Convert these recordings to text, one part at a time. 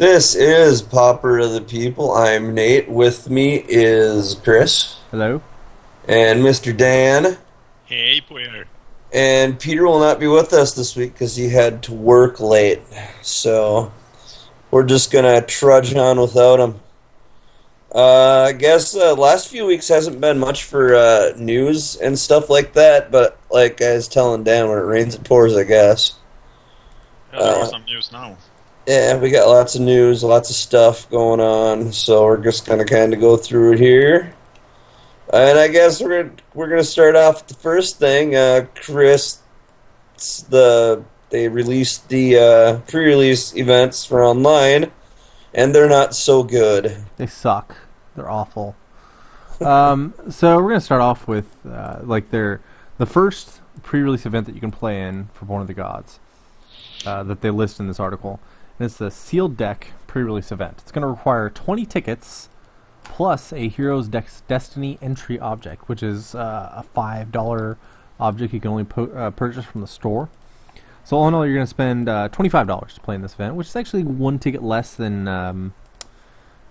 This is Pauper of the People. I'm Nate. With me is Chris Hello? and Mr. Dan. Hej på er! And Peter will not be with us this week because he had to work late. So we're just gonna trudge on without him. I guess last few weeks hasn't been much for news and stuff like that, but like I was telling Dan, when it rains it pours, I guess. Yeah, there are Uh, some news now. yeah, we got lots of news, lots of stuff going on, so we're just gonna kind of go through it here. And I guess we're gonna start off with the first thing. Chris, they released the pre-release events for online, and they're not so good. They suck. They're awful. So we're gonna start off with the first pre-release event that you can play in for Born of the Gods that they list in this article, and it's the Sealed Deck pre-release event. It's gonna require 20 tickets plus a Heroes Destiny entry object, which is a $5 object you can only purchase from the store. So all in all, you're going to spend $25 to play in this event, which is actually one ticket less than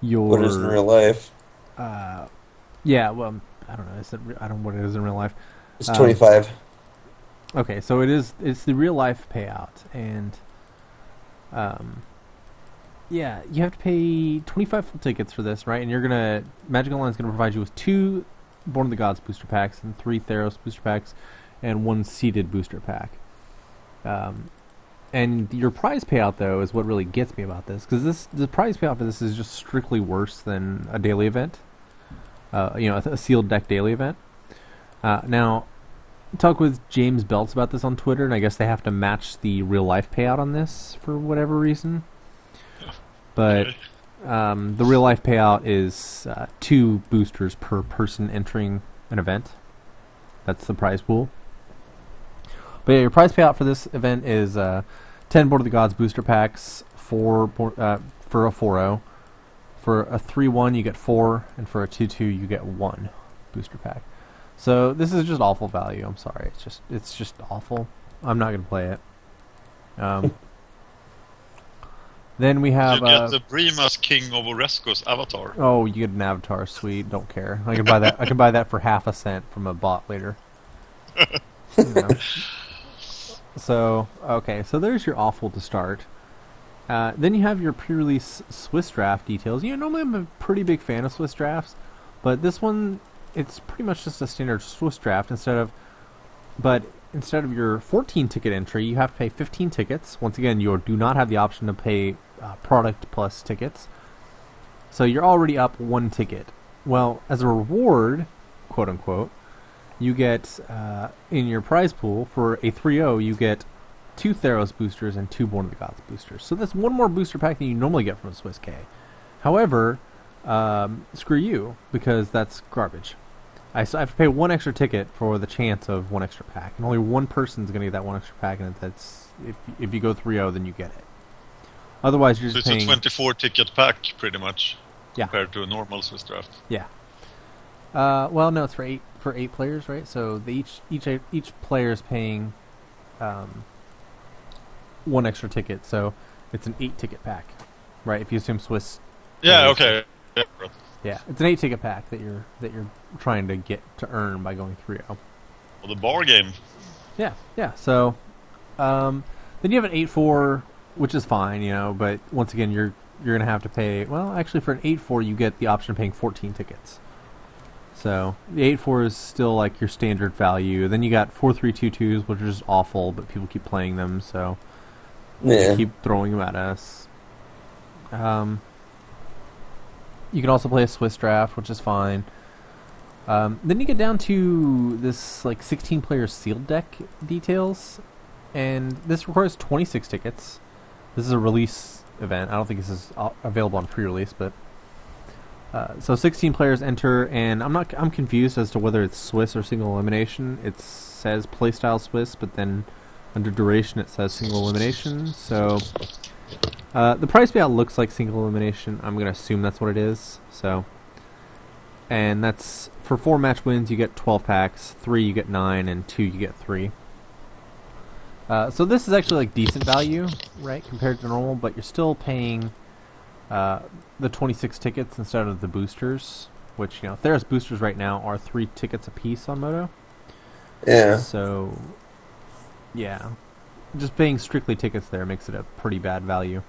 your. What is in real life? Yeah, well, I don't know. I don't know what it is in real life. It's 25. Okay, so it's the real life payout, and yeah, you have to pay 25 full tickets for this, right? And Magic Online is gonna provide you with 2 Born of the Gods booster packs and 3 Theros booster packs, and 1 seeded booster pack. And your prize payout, though, is what really gets me about this, because the prize payout for this is just strictly worse than a daily event. A sealed deck daily event. Now, talk with James Belts about this on Twitter, and I guess they have to match the real life payout on this for whatever reason. But the real life payout is 2 boosters per person entering an event. That's the prize pool. But yeah, your prize payout for this event is 10 Board of the Gods booster packs for a 4-0. For a 3-1 you get 4, and for a 2-2 you get 1 booster pack. So this is just awful value. I'm sorry. It's just awful. I'm not gonna play it. Then we have You get the Brima's King of Oresco's avatar. oh, you get an avatar. Sweet. Don't care. I can buy that. I can buy that for half a cent from a bot later. You know. So okay, so there's your awful to start. Then you have your pre-release Swiss draft details. Normally I'm a pretty big fan of Swiss drafts, but this one, it's pretty much just a standard Swiss draft. But instead of your 14 ticket entry, you have to pay 15 tickets. Once again, you do not have the option to pay product plus tickets. So you're already up 1 ticket. Well, as a reward, quote unquote, you get in your prize pool for a 3-0, you get 2 Theros boosters and 2 Born of the Gods boosters. So that's 1 more booster pack than you normally get from a Swiss K. However, screw you, because that's garbage. I have to pay 1 extra ticket for the chance of 1 extra pack, and only 1 person's going to get that 1 extra pack, and that's if you go 3-0, then you get it. Otherwise, you're So just it's paying. a 24 ticket pack, pretty much, Yeah. compared to a normal Swiss draft. Yeah. Well, no, it's for 8 players, right? So each player is paying 1 extra ticket, so it's an 8 ticket pack, right? If you assume Swiss. Yeah, okay. Yeah, right. Yeah, it's an 8 ticket pack that you're trying to get to earn by going 3-0. Well, the bar game. Yeah. So, then you have an 8-4, which is fine, but once again, you're gonna have to pay. Well, actually, for an 8-4, you get the option of paying 14 tickets. So the 8-4 is still like your standard value. Then you got 4-3-2-2s, which are just awful, but people keep playing them, so they keep throwing them at us. You can also play a Swiss draft, which is fine. Then you get down to this 16-player sealed deck details, and this requires 26 tickets. This is a release event. I don't think this is available on pre-release, but so 16 players enter, and I'm confused as to whether it's Swiss or single elimination. It says playstyle Swiss, but then under duration it says single elimination. So the price payout looks like single elimination. I'm going to assume that's what it is. So, and that's for 4 match wins you get 12 packs, 3 you get 9, and 2 you get 3. So this is actually decent value, right, compared to normal, but you're still paying the 26 tickets instead of the boosters, which, Theros boosters right now are 3 tickets a piece on Moto. Yeah. So, yeah. Just paying strictly tickets there makes it a pretty bad value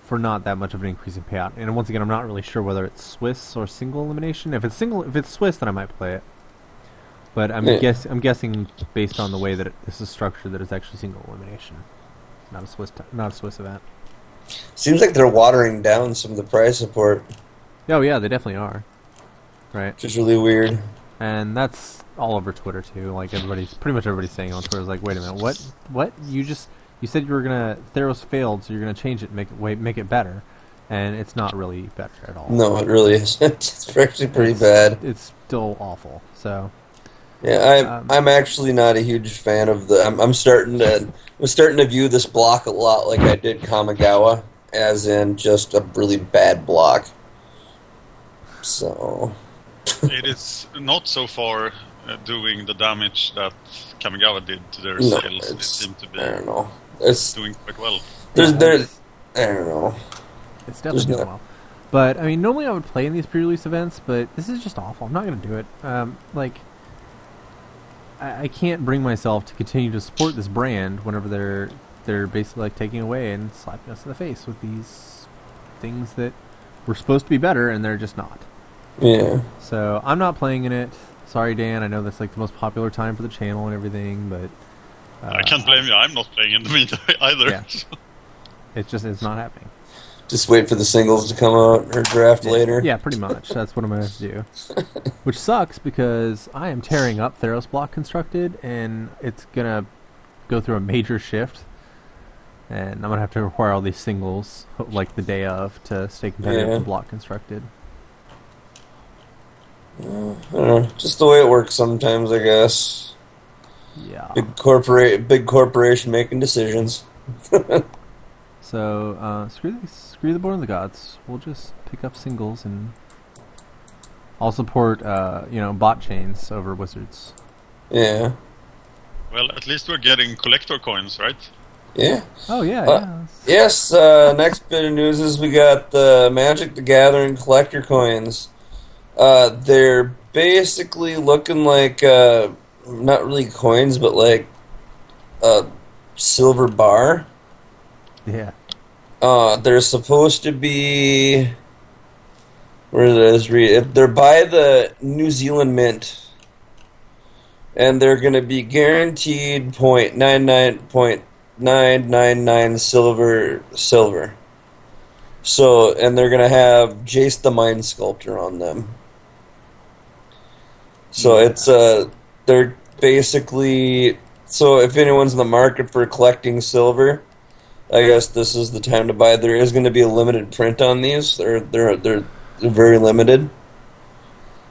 for not that much of an increase in payout. And once again, I'm not really sure whether it's Swiss or single elimination. If it's Swiss, then I might play it. But I'm guessing based on the way that this is structured that it's actually single elimination, not a Swiss event. Seems like they're watering down some of the prize support. Oh yeah, they definitely are. Right. Which is really weird. And that's all over Twitter too. Like pretty much everybody's saying on Twitter is like, wait a minute, what? You said you were gonna Theros failed, so you're gonna change it, make it better, and it's not really better at all. No, it really isn't. It's actually pretty bad. It's still awful. So. Yeah, I'm actually not a huge fan of the. I'm starting to view this block a lot like I did Kamigawa, as in just a really bad block. So. It is not so far doing the damage that Kamigawa did to their sails. It seemed to be I don't know. It's doing quite well. I don't know. It's definitely doing well. But, I mean, normally I would play in these pre-release events, but this is just awful. I'm not going to do it. I can't bring myself to continue to support this brand whenever they're basically like taking away and slapping us in the face with these things that were supposed to be better and they're just not. Yeah. So I'm not playing in it. Sorry, Dan. I know that's like the most popular time for the channel and everything, but I can't blame you. I'm not playing in the meantime either. Yeah. It's not happening. Just wait for the singles to come out or draft later. Yeah, pretty much. That's what I'm going to have to do. Which sucks because I am tearing up Theros Block Constructed, and it's going to go through a major shift. And I'm going to have to require all these singles, like the day of, to stay competitive with Block Constructed. I don't know. Just the way it works sometimes, I guess. Yeah. Big corporation making decisions. So, screw the Born of the Gods. We'll just pick up singles, and I'll support, bot chains over wizards. Yeah. Well, at least we're getting collector coins, right? Yeah. Oh, yeah. Yes, next bit of news is we got the Magic the Gathering collector coins. They're basically looking like, not really coins, but like a silver bar. Yeah. They're supposed to be. Where did I read? They're by the New Zealand Mint, and they're going to be guaranteed 0.99 silver. So, and they're going to have Jace the Mind Sculptor on them. So it's they're basically. So if anyone's in the market for collecting silver, I guess this is the time to buy. There is going to be a limited print on these. They're very limited.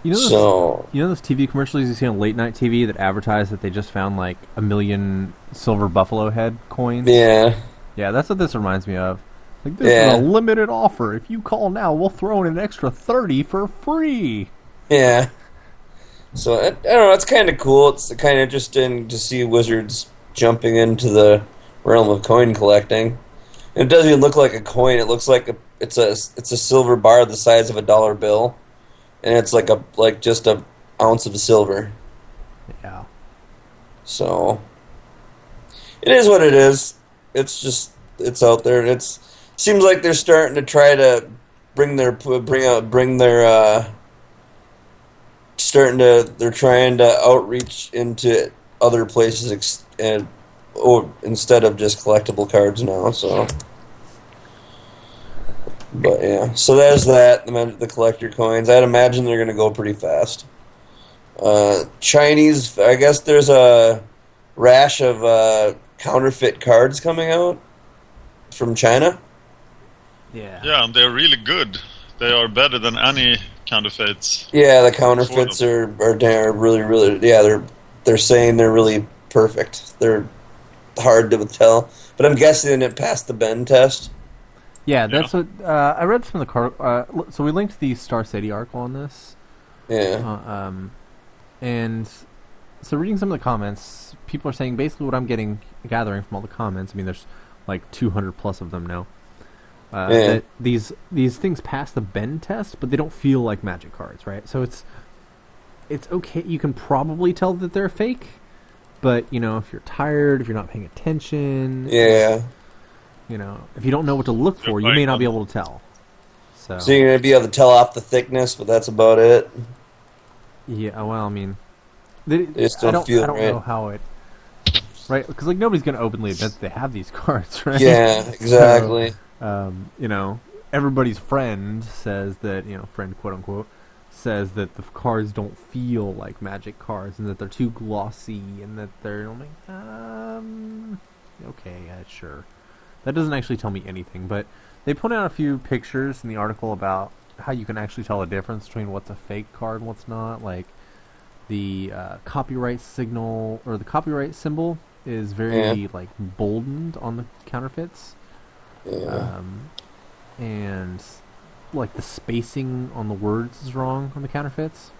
You know those TV commercials you see on late night TV that advertise that they just found like 1 million silver buffalo head coins? Yeah. Yeah, that's what this reminds me of. Like, this is a limited offer. If you call now, we'll throw in an extra 30 for free. Yeah. So, I don't know, it's kind of cool. It's kind of interesting to see Wizards jumping into the realm of coin collecting. And it doesn't even look like a coin. It looks like it's a silver bar the size of a dollar bill. And it's like just an ounce of silver. Yeah. So, it is what it is. It's out there. It seems like they're starting to try to they're trying to outreach into other places instead of just collectible cards now. So, but yeah, so there's that. The collector coins. I'd imagine they're going to go pretty fast. Chinese. I guess there's a rash of counterfeit cards coming out from China. Yeah, and they're really good. They are better than any counterfeits. Yeah, the counterfeits are really they're saying they're really perfect. They're hard to tell, but I'm guessing it passed the bend test. Yeah, that's what I read from the so we linked the Star City article on this. Yeah. And so reading some of the comments, people are saying basically what I'm gathering from all the comments. I mean, there's like 200 plus of them now. Yeah. That these things pass the bend test, but they don't feel like Magic cards, right? So it's okay. You can probably tell that they're fake, but if you're tired, if you're not paying attention, Yeah. if you don't know what to look You're for, you may buying not be them. able to tell. So So you're gonna be able to tell off the thickness, but that's about it. yeah, well, I mean, they, They just I don't don't feel I don't right. know how it right because like nobody's gonna openly admit that they have these cards, right? Yeah, So exactly. everybody's friend says that friend quote unquote says that the cards don't feel like Magic cards and that they're too glossy and that they're like okay, sure. That doesn't actually tell me anything, but they put out a few pictures in the article about how you can actually tell a difference between what's a fake card and what's not. Like the copyright signal or the copyright symbol is Yeah. very like boldened on the counterfeits, Yeah. and like the spacing on the words is wrong on the counterfeits.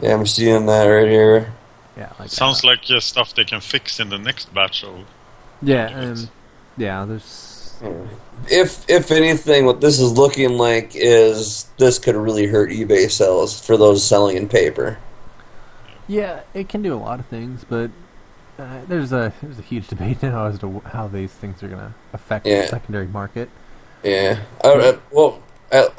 Yeah, I'm seeing that right here. Yeah, like Sounds like stuff they can fix in the next batch of yeah, units. and yeah, there's If anything, what this is looking like is this could really hurt eBay sales for those selling in paper. yeah, it can do a lot of things, but there's a huge debate now as to how these things are gonna affect the Yeah, secondary market. yeah. But Well,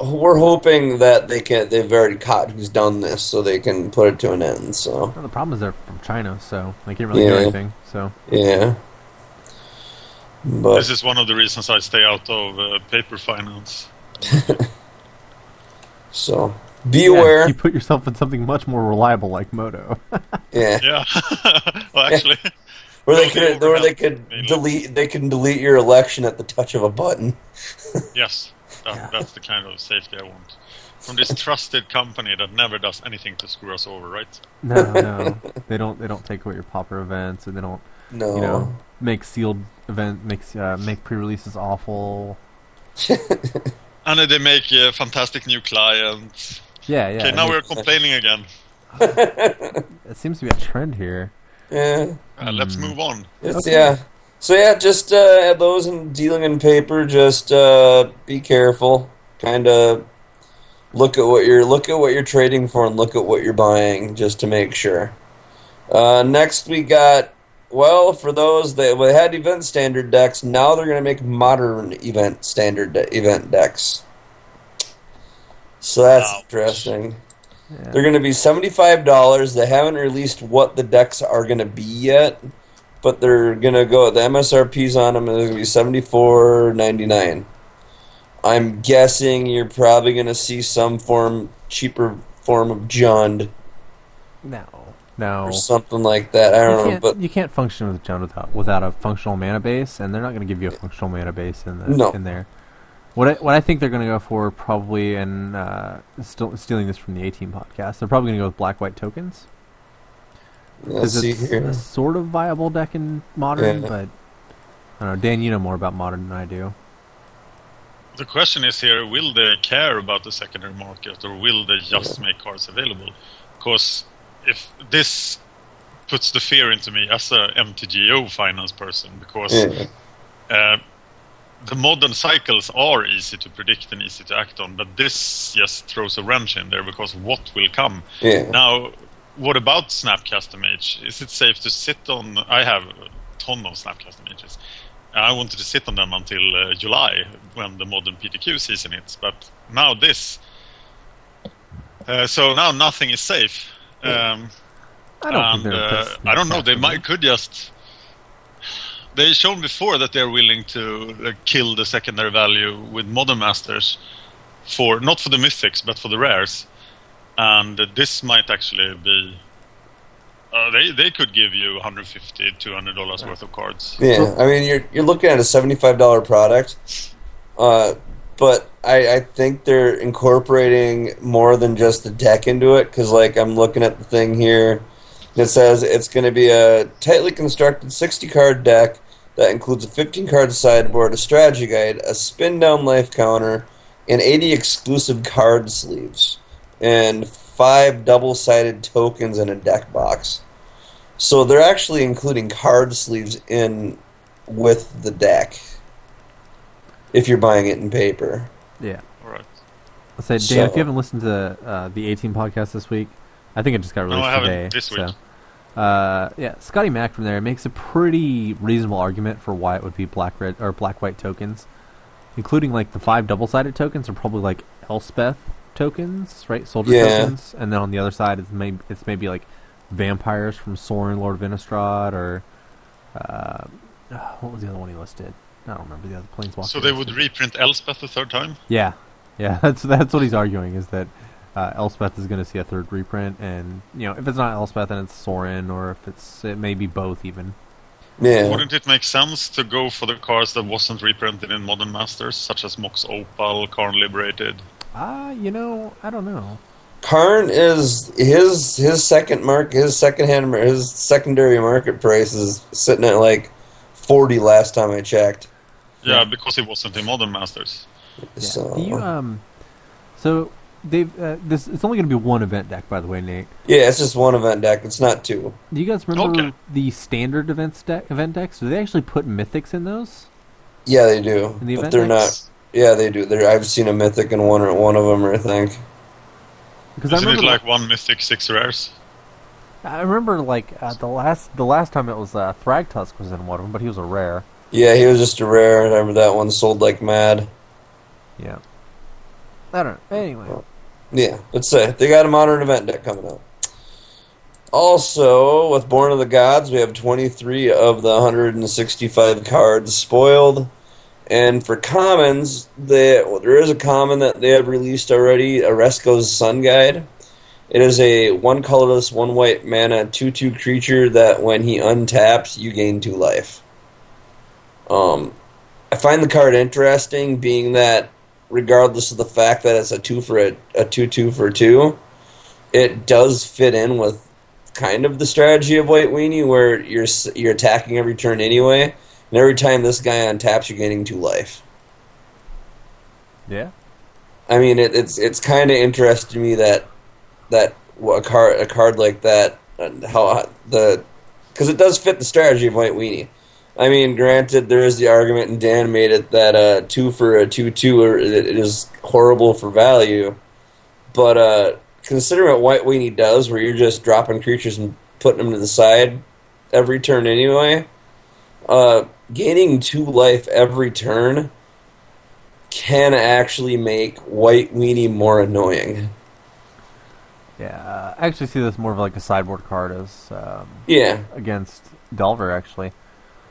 we're hoping that they've already caught who's done this, so they can put it to an end. So, well, the problem is they're from China, so they can't really do yeah, anything. So yeah. This But is one of the reasons I stay out of paper finance. so be yeah, you aware. put yourself in something much more reliable like Moto. Yeah, Yeah. Well, yeah. actually, Where they well, the could, or overhead they could mainly. they can delete your election at the touch of a button. Yes, that's the kind of safety I want. From this trusted company that never does anything to screw us over, right? No, they don't take away your Pauper events, and they don't No. make sealed make pre-releases awful. And they make a fantastic new client. Yeah, Okay, yeah. now we're complaining again. It seems to be a trend here. Yeah. Let's move on. It's Okay. yeah. So yeah, just those in dealing in paper, just be careful. Kind of look at what you're trading for and look at what you're buying just to make sure. Next we got for those that we had event standard decks, now they're gonna make modern event event decks. So that's Ouch. interesting. Yeah. They're gonna be $75. They haven't released what the decks are gonna be yet, but they're gonna go. The MSRP's on them is gonna be $74.99. I'm guessing you're probably gonna see some cheaper form of Jund No, or no. something like that. I You don't know, can't but you can't function with Jund without a functional mana base, and they're not going to give you a functional mana base no. in there. What I think they're going to go for probably, and still stealing this from the A-Team podcast, they're probably going to go with black-white tokens Let's because see it's here. a sort of viable deck in modern. Yeah. But I don't know, Dan, you know more about modern than I do. The question is here, will they care about the secondary market or will they just make cards available? Because if this puts the fear into me as a MTGO finance person, because Yeah. the modern cycles are easy to predict and easy to act on, but this just throws a wrench in there because what will come? Yeah. Now, what about Snapcaster Mage? Is it safe to sit on... I have a ton of Snapcaster Mages. I wanted to sit on them until July when the modern PTQ season hits, but now this. So now nothing is safe. I don't think they're pissed I don't know, they Snapcaster, could just... They've shown before that they're willing to kill the secondary value with Modern Masters, not for the mythics, but for the rares. And this might actually be... they could give you $150, $200 worth of cards. Yeah. I mean, you're looking at a $75 product, but I think they're incorporating more than just the deck into it. Because like I'm looking at the thing here. It says it's going to be a tightly constructed 60-card deck that includes a 15-card sideboard, a strategy guide, a spin-down life counter, and 80 exclusive card sleeves, and 5 double-sided tokens in a deck box. So they're actually including card sleeves in with the deck. if you're buying it in paper. Yeah. All right. I say, Dan, So- if you haven't listened to the 18 podcast this week, I think it just got No, released I today. haven't this week. So, yeah, Scotty Mac from there makes a pretty reasonable argument for why it would be black red or black white tokens, including like the 5 double-sided tokens are probably like Elspeth tokens, right? Soldier Yeah. tokens, and then on the other side it's maybe like vampires from Sorin, Lord of Innistrad, or what was the other one he listed? I don't remember the other planeswalker. So they would reprint Elspeth a third time? Yeah, that's what he's arguing, is that Elspeth is going to see a third reprint, and if it's not Elspeth, then it's Sorin, or if it may be both even. Yeah. Wouldn't it make sense to go for the cards that wasn't reprinted in Modern Masters, such as Mox Opal, Karn Liberated? I don't know. Karn is his secondary market price is sitting at like 40 last time I checked. Yeah, because it wasn't in Modern Masters. Yeah. So Do you so they've it's only going to be one event deck, by the way, Nate. yeah, it's just one event deck. It's not two. Do you guys remember Okay. the standard event decks? Do they actually put mythics in those? Yeah, they do, In the but event they're decks? not. Yeah, they do. I've seen a mythic in one of them, I think. Because I Isn't it remember like 1 mythic, 6 rares? I remember like the last time it was Thragtusk was in one of them, but he was a rare. Yeah, he was just a rare. I remember that one sold like mad. Yeah. I don't know. Anyway. Yeah, let's say they got a modern event deck coming out. Also, with Born of the Gods, we have 23 of the 165 cards spoiled. And for commons, there is a common that they have released already, Oresco's Sun Guide. It is a 1 colorless, 1 white mana, 2/2 creature that when he untaps, you gain 2 life. I find the card interesting, being that regardless of the fact that it's a 2/2 for 2, it does fit in with kind of the strategy of White Weenie, where you're attacking every turn anyway, and every time this guy untaps, you're gaining 2 life. Yeah. I mean, it's kind of interesting to me that a card like that, because it does fit the strategy of White Weenie. I mean, granted, there is the argument, and Dan made it, that 2 for a 2/2 it is horrible for value. But considering what White Weenie does, where you're just dropping creatures and putting them to the side every turn anyway, gaining 2 life every turn can actually make White Weenie more annoying. Yeah. I actually see this more of like a sideboard card as Yeah, against Delver, actually.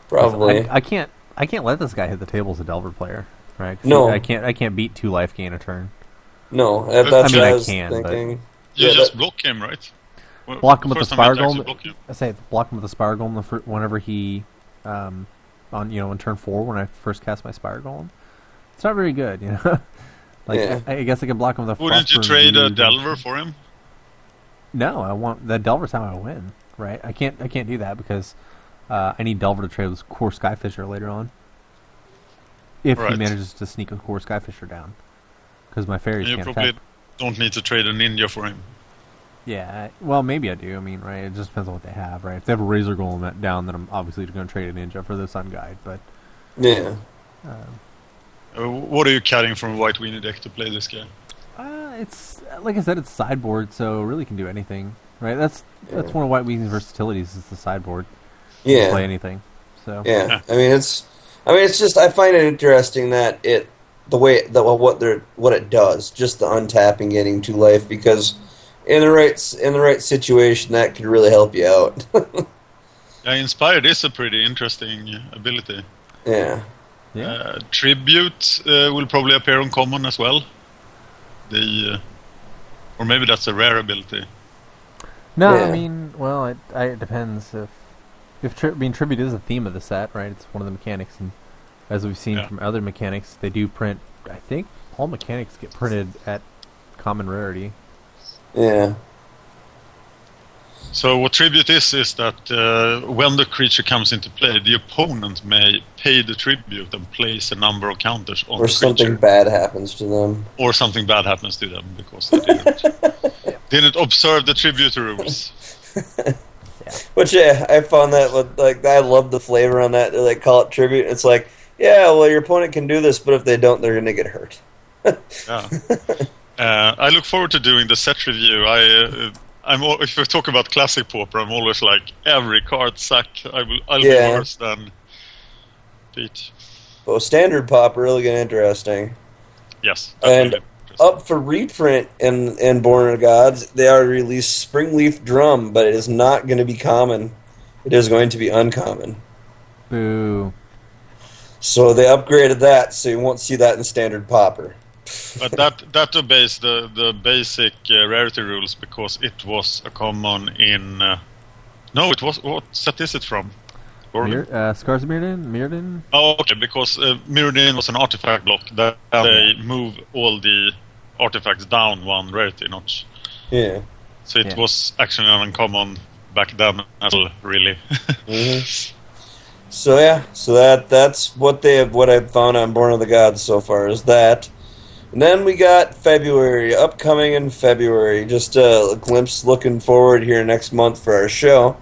probably. I can't let this guy hit the table as a Delver player, right? 'Cause No. I can't beat 2 life gain a turn. No, I that's mean, what I I was can, but- thinking. You Yeah, just block him, right? Well, Block him with the first time you Spire actually Golem. block him. I say block him with the Spire Golem whenever he on in turn 4 when I first cast my Spire Golem. It's not very good, Like Yeah. I guess I can block him with a. Wouldn't you Frostburn trade a Brood. Delver for him? No, I want the Delver's how I win, right? I can't do that because I need Delver to trade with Core Skyfisher later on. If he Right. manages to sneak a Core Skyfisher down, because my fairies You can't probably attack. don't need to trade a ninja for him. Yeah, well, maybe I do. I mean, right? It just depends on what they have, right? If they have a Razor Golem down, then I'm obviously going to trade a Ninja for the Sun Guide. But Yeah. What are you cutting from a White Weenie deck to play this game? it's like I said, it's sideboard, so it really can do anything, right? That's one of White Weenie's versatilities is the sideboard. You can play Yeah. anything. So Yeah. I mean, it's just, I find it interesting that what it does, just the untapping, getting 2 life, because in the right situation, that could really help you out. Yeah, Inspired is a pretty interesting ability. Yeah. yeah, Tribute will probably appear on common as well. Or maybe that's a rare ability. no, Yeah. I mean, well, it depends if tribute is a theme of the set, right? It's one of the mechanics, and as we've seen Yeah. from other mechanics, they do print. I think all mechanics get printed at common rarity. Yeah. So what tribute is that when the creature comes into play, the opponent may pay the tribute and place a number of counters on Or the something creature. bad happens to them. Or something bad happens to them because they didn't observe the tribute rules. Which, yeah, I found that, I love the flavor on that. They call it tribute. It's like, Yeah, well, your opponent can do this, but if they don't, they're going to get hurt. Yeah. I look forward to doing the set review. If we talk about classic Pauper, I'm always like every card sack. I'll be Yeah. worse than Pete. But standard pop really get interesting. Yes, And definitely. up for reprint in Born of the Gods, they are released Springleaf Drum, but it is not going to be common. It is going to be uncommon. Boo. So they upgraded that, so you won't see that in standard Pauper. But that obeys the basic rarity rules because it was a common in. No, it was. What set is it from? Scars of Mirrodin? Oh, okay, because Mirrodin was an artifact block that they move all the artifacts down one rarity notch. Yeah. So it was actually an uncommon back then as well, really. Mm-hmm. So that's what I've found on Born of the Gods so far is that. And then we got February, upcoming in February. Just a glimpse looking forward here next month for our show.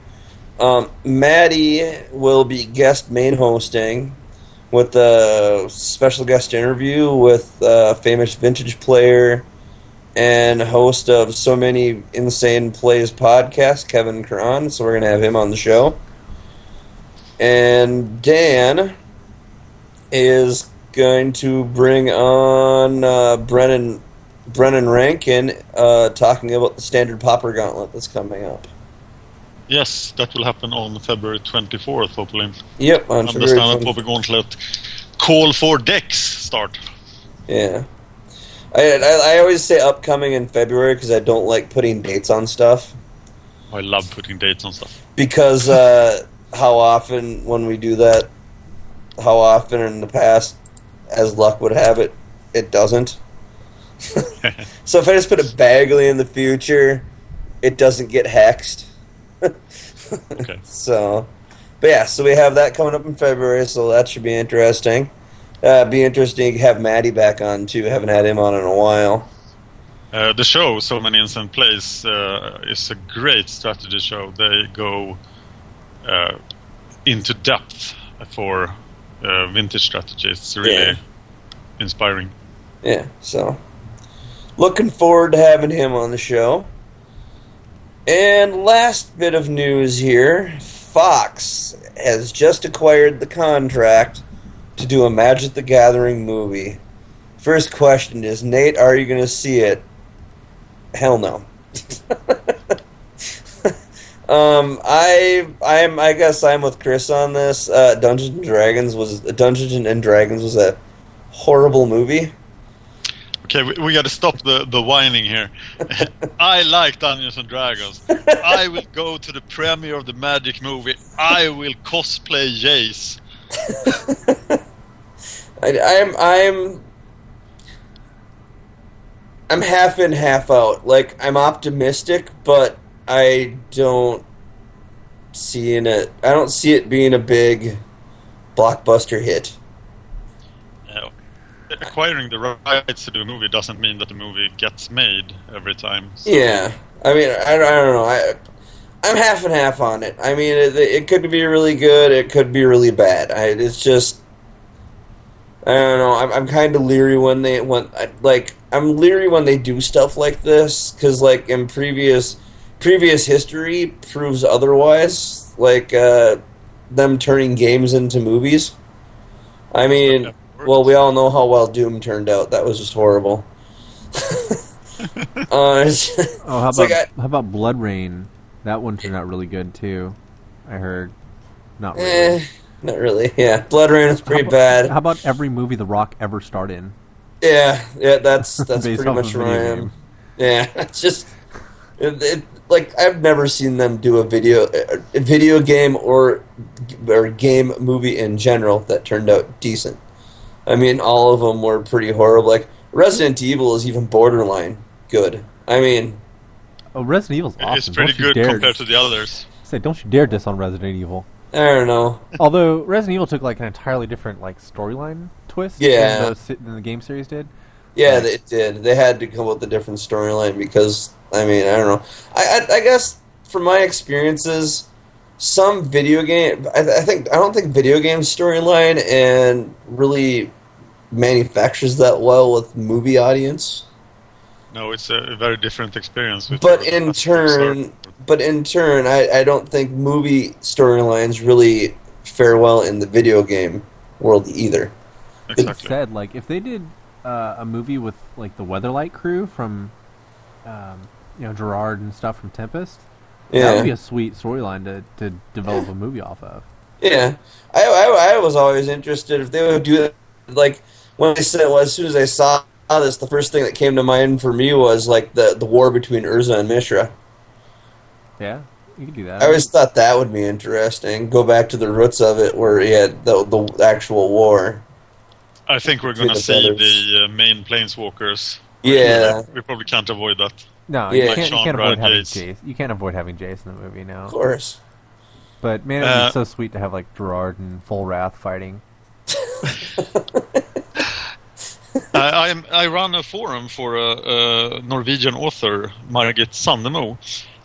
Maddie will be guest main hosting with a special guest interview with a famous vintage player and host of So Many Insane Plays podcast, Kevin Cron. So we're going to have him on the show. And Dan is going to bring on Brennan Rankin talking about the standard Pauper Gauntlet that's coming up. Yes, that will happen on February 24th, hopefully. Yep, on February 24th. The standard Pauper Gauntlet call for decks start. Yeah. I always say upcoming in February because I don't like putting dates on stuff. I love putting dates on stuff. Because how often when we do that, how often in the past, as luck would have it, it doesn't. So if I just put it vaguely in the future, it doesn't get hexed. Okay. So we have that coming up in February, so that should be interesting. Be interesting to have Maddie back on too. Haven't had him on in a while. The show, So Many Instant Plays, is a great strategy show. They go into depth for vintage strategy. It's really inspiring. Yeah, so looking forward to having him on the show. And last bit of news here, Fox has just acquired the contract to do a Magic the Gathering movie. First question is, Nate, are you going to see it? Hell no. I guess I'm with Chris on this. Dungeons and Dragons was a horrible movie. Okay, we got to stop the whining here. I like Dungeons and Dragons. I will go to the premiere of the Magic movie. I will cosplay Jace. I'm half in, half out. Like, I'm optimistic, but I don't see it being a big blockbuster hit. Acquiring the rights to do a movie doesn't mean that the movie gets made every time. So. Yeah, I mean, I don't know. I'm half and half on it. I mean, it could be really good. It could be really bad. It's just, I don't know. I'm kind of leery I'm leery when they do stuff like this because, like, in previous history proves otherwise. Like them turning games into movies. I mean. Well, we all know how well Doom turned out. That was just horrible. How about Blood Rain? That one turned out really good too. I heard. Not really. Not really. Yeah, Blood Rain was pretty bad. How about every movie The Rock ever starred in? Yeah, that's pretty much where I am. Yeah, it's just like I've never seen them do a video game or game movie in general that turned out decent. I mean, all of them were pretty horrible. Like, Resident Evil is even borderline good. I mean... Oh, Resident Evil's awesome. It's pretty good compared to the others. Say, don't you dare diss on Resident Evil. I don't know. Although, Resident Evil took, like, an entirely different, like, storyline twist than the game series did. Yeah, it did. They had to come up with a different storyline because, I mean, I don't know. I guess, from my experiences, some video game. I don't think video game storyline and really manufactures that well with movie audience. No, it's a very different experience with But your in actual story. turn, I don't think movie storylines really fare well in the video game world either. Being Exactly. said, like if they did a movie with like the Weatherlight crew from, Gerard and stuff from Tempest, that would be Yeah, a sweet storyline to develop a movie off of. yeah. I was always interested if they would do it. Like when I said, well, as soon as I saw this, the first thing that came to mind for me was like the war between Urza and Mishra. Yeah, you could do that. I I always mean, thought that would be interesting. Go back to the roots of it, where he had the actual war I think we're between gonna the see brothers. the main planeswalkers. Yeah, We probably can't avoid that. no, you yeah, Like can't. You Sean can't avoid Brad having Jace. Jace. You can't avoid having Jace in the movie of now. course. But man, it would be Uh, so sweet to have like Gerard and Full Wrath fighting. I run a forum for a Norwegian author, Margit Sandemo,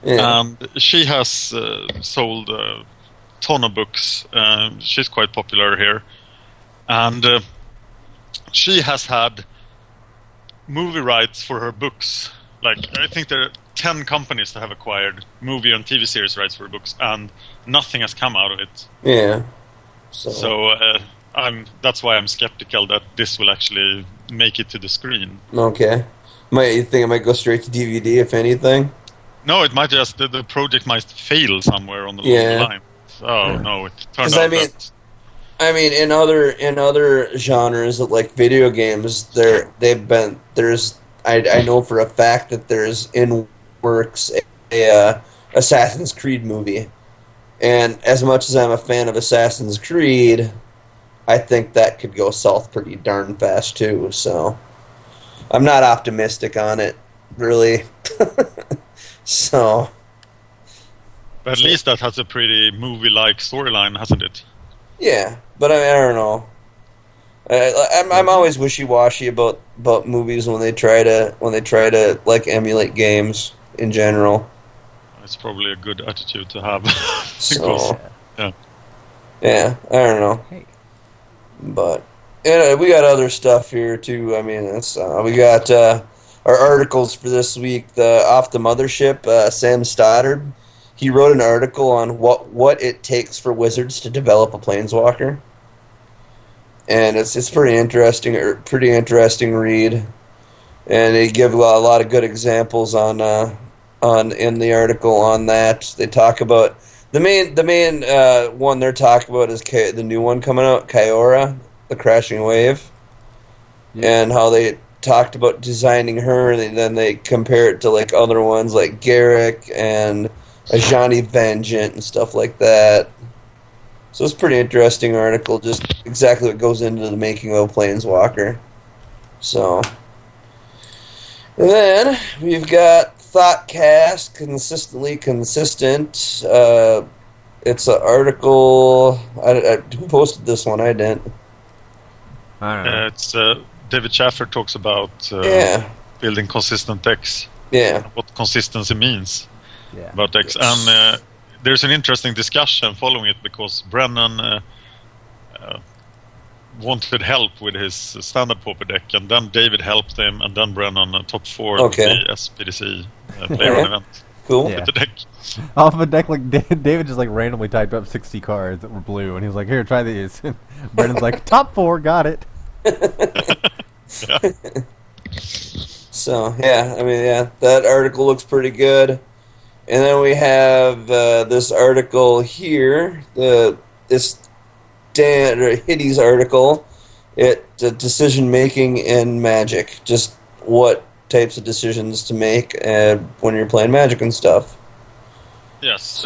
Yeah, and she has sold a ton of books. She's quite popular here, and she has had movie rights for her books. Like I think there are 10 companies that have acquired movie and TV series rights for her books, and nothing has come out of it. yeah. So that's why I'm skeptical that this will actually make it to the screen. Okay. You think it might go straight to DVD if anything? No, it might just the project might fail somewhere on the Yeah. line. Oh no, it turned 'Cause out that I mean, in other genres like video games, I know for a fact that there's in works a Assassin's Creed movie, and as much as I'm a fan of Assassin's Creed, I think that could go south pretty darn fast too. So I'm not optimistic on it, really. So, but at so least that has a pretty movie-like storyline, hasn't it? yeah, but I don't know. I'm always wishy washy about movies when they try to like emulate games in general. It's probably a good attitude to have because So yeah. yeah, I don't know, Hey, but yeah, we got other stuff here too. I mean, we got our articles for this week. The off the mothership, Sam Stoddard. He wrote an article on what it takes for Wizards to develop a planeswalker, and it's pretty interesting read. And they give a lot of good examples on in the article on that. They talk about the main one they're talking about is the new one coming out, Kyora, the Crashing Wave, yeah, and how they talked about designing her, and then they compare it to like other ones like Garrick and Ajani Vengeant and stuff like that. So it's a pretty interesting article, just exactly what goes into the making of a planeswalker. So, and then we've got Thoughtcast, consistently consistent. It's an article. Who posted this one? I didn't. I don't know. It's David Schaffer talks about Yeah, building consistent decks, yeah, what consistency means Yeah, about decks, and there's an interesting discussion following it because Brennan wanted help with his standard Pauper deck, and then David helped him, and then Brennan top 4 Okay. the SPDC player on event cool. Yeah. with the deck. off a deck like David just like randomly typed up 60 cards that were blue, and he was like, "Here, try these." And Brendan's like, "Top 4, got it." Yeah. So yeah, I mean, yeah, that article looks pretty good. And then we have this article here, this Dan or Hitty's article. Decision making in Magic, just what types of decisions to make when you're playing Magic and stuff. Yes,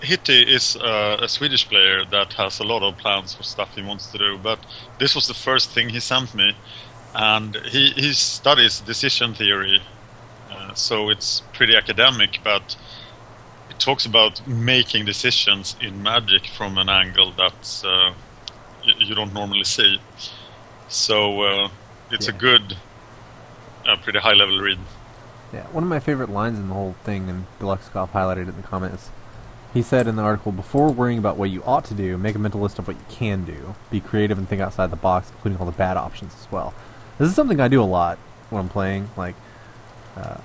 Hitty is a Swedish player that has a lot of plans for stuff he wants to do, but this was the first thing he sent me, and he studies decision theory, so it's pretty academic, but it talks about making decisions in Magic from an angle that you don't normally see. So it's a good, pretty high-level read. Yeah, one of my favorite lines in the whole thing, and Deluxe Golf highlighted it in the comments. He said in the article, before worrying about what you ought to do, make a mental list of what you can do. Be creative and think outside the box, including all the bad options as well. This is something I do a lot when I'm playing. Like,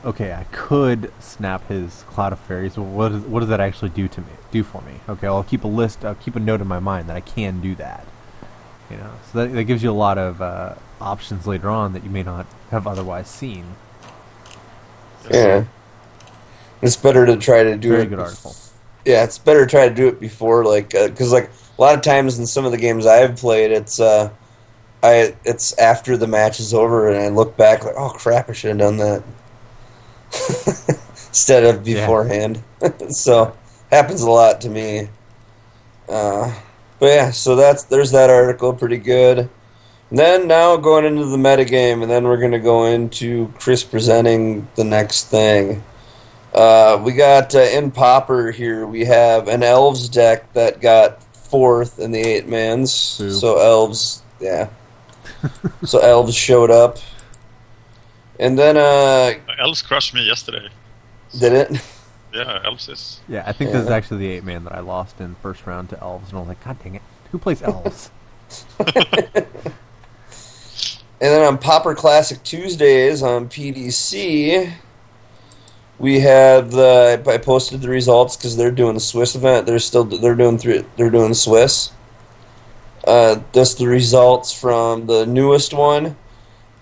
okay, I could snap his Cloud of Fairies, but what does that actually do for me? Okay, I'll keep a note in my mind that I can do that. So that gives you a lot of options later on that you may not have otherwise seen. Yeah. It's better to try to do Very it. good article. Yeah, it's better to try to do it before, like, because like a lot of times in some of the games I've played, it's after the match is over and I look back like, oh crap, I should have done that instead of beforehand. So happens a lot to me. But yeah, so there's that article, pretty good. And then now going into the metagame, and then we're going to go into Chris presenting the next thing. We got in Pauper here, we have an Elves deck that got fourth in the 8-mans. Boo. So Elves, yeah. So Elves showed up. And then, Elves crushed me yesterday. did it? Yeah, Elves is. Yeah, I think this is actually the 8-man that I lost in first round to Elves, and I was like, God dang it, who plays Elves? And then on Pauper Classic Tuesdays on PDC, we have I posted the results because they're doing the Swiss event. They're doing the Swiss. Just the results from the newest one,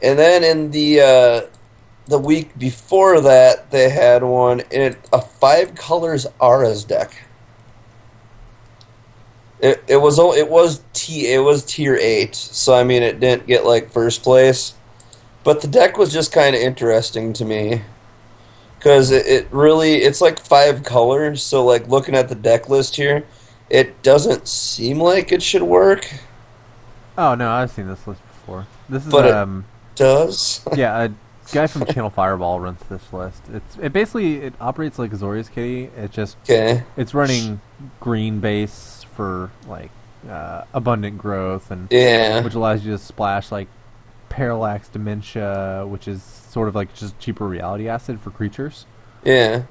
and then in the week before that they had one in a 5 colors Aras deck. It was tier 8, so I mean it didn't get like first place, but the deck was just kind of interesting to me because it's like 5 colors. So like looking at the deck list here, it doesn't seem like it should work. Oh no, I've seen this list before. This is But it does. yeah, a guy from Channel Fireball runs this list. It operates like Azorius Kitty. Okay. It's running green base for like abundant growth, and Yeah. which allows you to splash like Parallax Dementia, which is sort of like just cheaper reality acid for creatures. Yeah.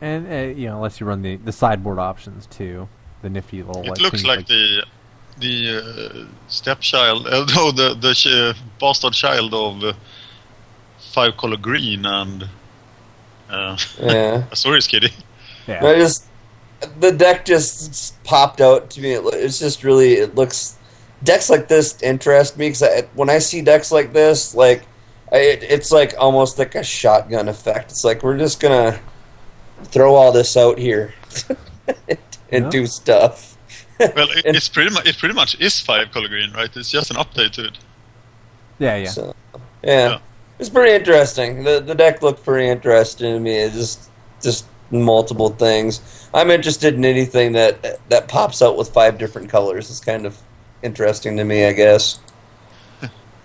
And unless you run the sideboard options too, the nifty little. It looks like the stepchild, no, the bastard child of 5-color green and Yeah. Azorius Kitty. Yeah. The deck just popped out to me. It's just really, it looks, decks like this interest me because when I see decks like this, like it's like almost like a shotgun effect. It's like we're just gonna throw all this out here and do stuff. Well, it pretty much is 5-color green, right? It's just an update to it. Yeah. So, yeah. It's pretty interesting. The deck looked pretty interesting to me. It's just multiple things. I'm interested in anything that pops out with 5 different colors. It's kind of interesting to me, I guess.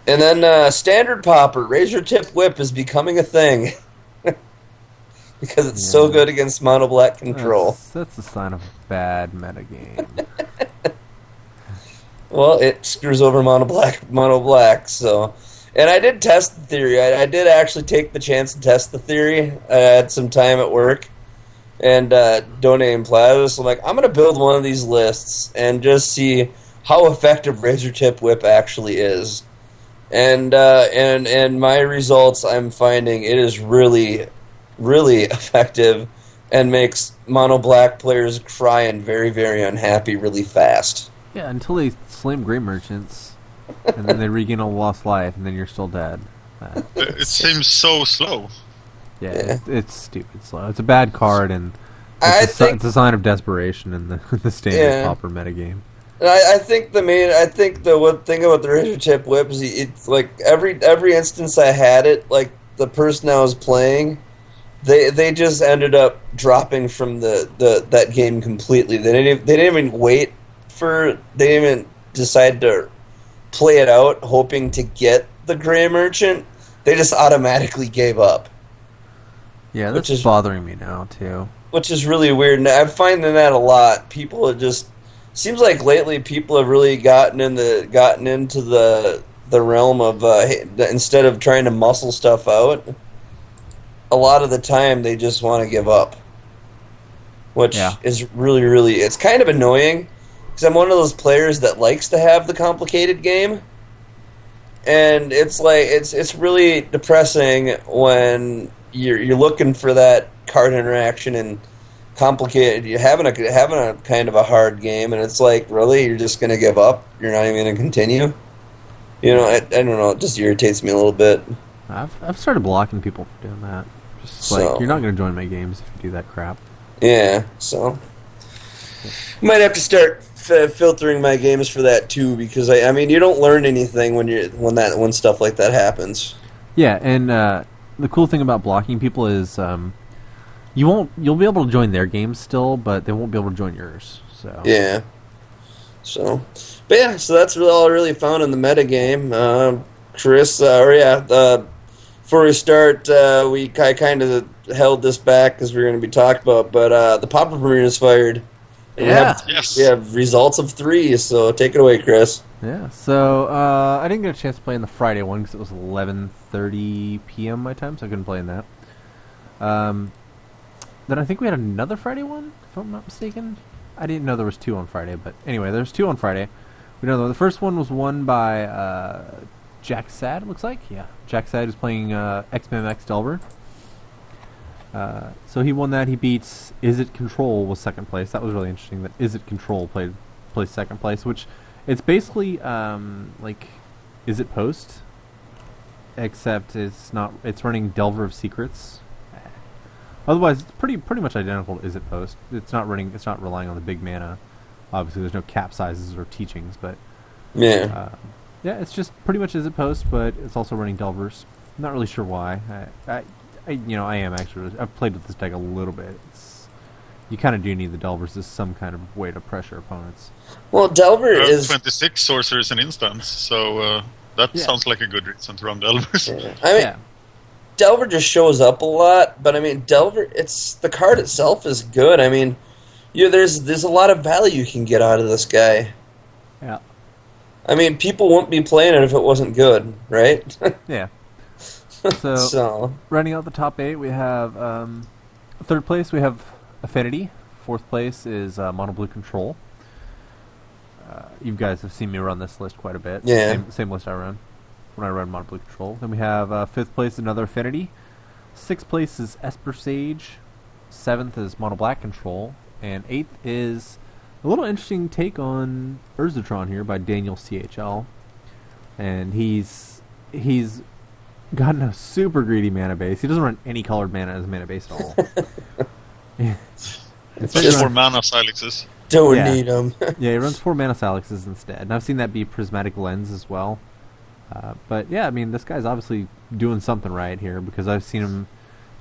And then standard Pauper, Razor Tip Whip is becoming a thing. Because it's so good against mono black control. That's a sign of a bad metagame. Well, it screws over mono black, so. And I did test the theory. I did actually take the chance to test the theory. I had some time at work and donating plasma. So I'm like, I'm going to build one of these lists and just see how effective Razor Tip Whip actually is. And my results, I'm finding it is really, really effective and makes mono black players cry and very, very unhappy really fast. Yeah, until they slam Grey Merchants, and then they regain a lost life, and then you're still dead. It seems so slow. Yeah. It's stupid slow. It's a bad card, and it's a sign of desperation in the standard Pauper metagame. I think the one thing about the Razor Tip Whip is it's like every instance I had it, like the person I was playing, they just ended up dropping from that game completely. They didn't even wait they didn't even decide to play it out hoping to get the Grey Merchant. They just automatically gave up. Yeah, that's bothering me now too. Which is really weird. And I'm finding that a lot. People are just seems like lately people have really gotten into the realm of instead of trying to muscle stuff out, a lot of the time they just want to give up. which Yeah. is really it's kind of annoying because I'm one of those players that likes to have the complicated game, and it's like it's really depressing when you're looking for that card interaction and complicated. You're having a kind of a hard game, and it's like really you're just gonna give up. You're not even gonna continue. I don't know. It just irritates me a little bit. I've started blocking people for doing that. Just like, you're not So going to join my games if you do that crap. yeah, so might have to start filtering my games for that too because I mean you don't learn anything when stuff like that happens. Yeah, and the cool thing about blocking people is you'll be able to join their games still, but they won't be able to join yours. So Yeah. So, but yeah, so that's really all I really found in the meta game. Chris, before we start, I kind of held this back because we were going to be talked about, but the Pauper Marine is fired. And Yeah. Yes. we have results of 3, so take it away, Chris. Yeah, so I didn't get a chance to play in the Friday one because it was 11:30 p.m. my time, so I couldn't play in that. Then I think we had another Friday one, if I'm not mistaken. I didn't know there was 2 on Friday, but anyway, there's 2 on Friday. We know the first one was won by Jack Sad, it looks like. Yeah, Jack Sad is playing X-Men X Delver. So he won that. He beats Is It Control was second place. That was really interesting that Is It Control placed second place, which it's basically like Is It Post, except it's not. It's running Delver of Secrets. Otherwise, it's pretty much identical to Is It Post. It's not relying on the big mana. Obviously, there's no capsizes or teachings, but Yeah. yeah, it's just pretty much Is It Post, but it's also running Delvers. I'm not really sure why. I am actually. I've played with this deck a little bit. You kind of do need the Delvers as some kind of way to pressure opponents. Well, Delver is. 26 sorcerers and instants, so that Yeah. sounds like a good reason to run Delvers. Yeah. I mean, Yeah, Delver just shows up a lot, but I mean, Delver. It's the card itself is good. I mean, there's a lot of value you can get out of this guy. yeah, I mean, people wouldn't be playing it if it wasn't good, right? yeah. So, So, running out the top 8, we have third place. We have Affinity. Fourth place is Mono Blue Control. You guys have seen me run this list quite a bit. Yeah. Same list I run when I run Mono Blue Control. Then we have fifth place, another Affinity. Sixth place is Esper Sage. Seventh is Mono Black Control. And eighth is a little interesting take on Urzatron here by Daniel CHL. And he's gotten a super greedy mana base. He doesn't run any colored mana as a mana base at all. Yeah. It's Just- 4 mana Silexes. don't Yeah. need them. Yeah, he runs 4 mana Salixes instead. And I've seen that be Prismatic Lens as well. But yeah, I mean, this guy's obviously doing something right here because I've seen him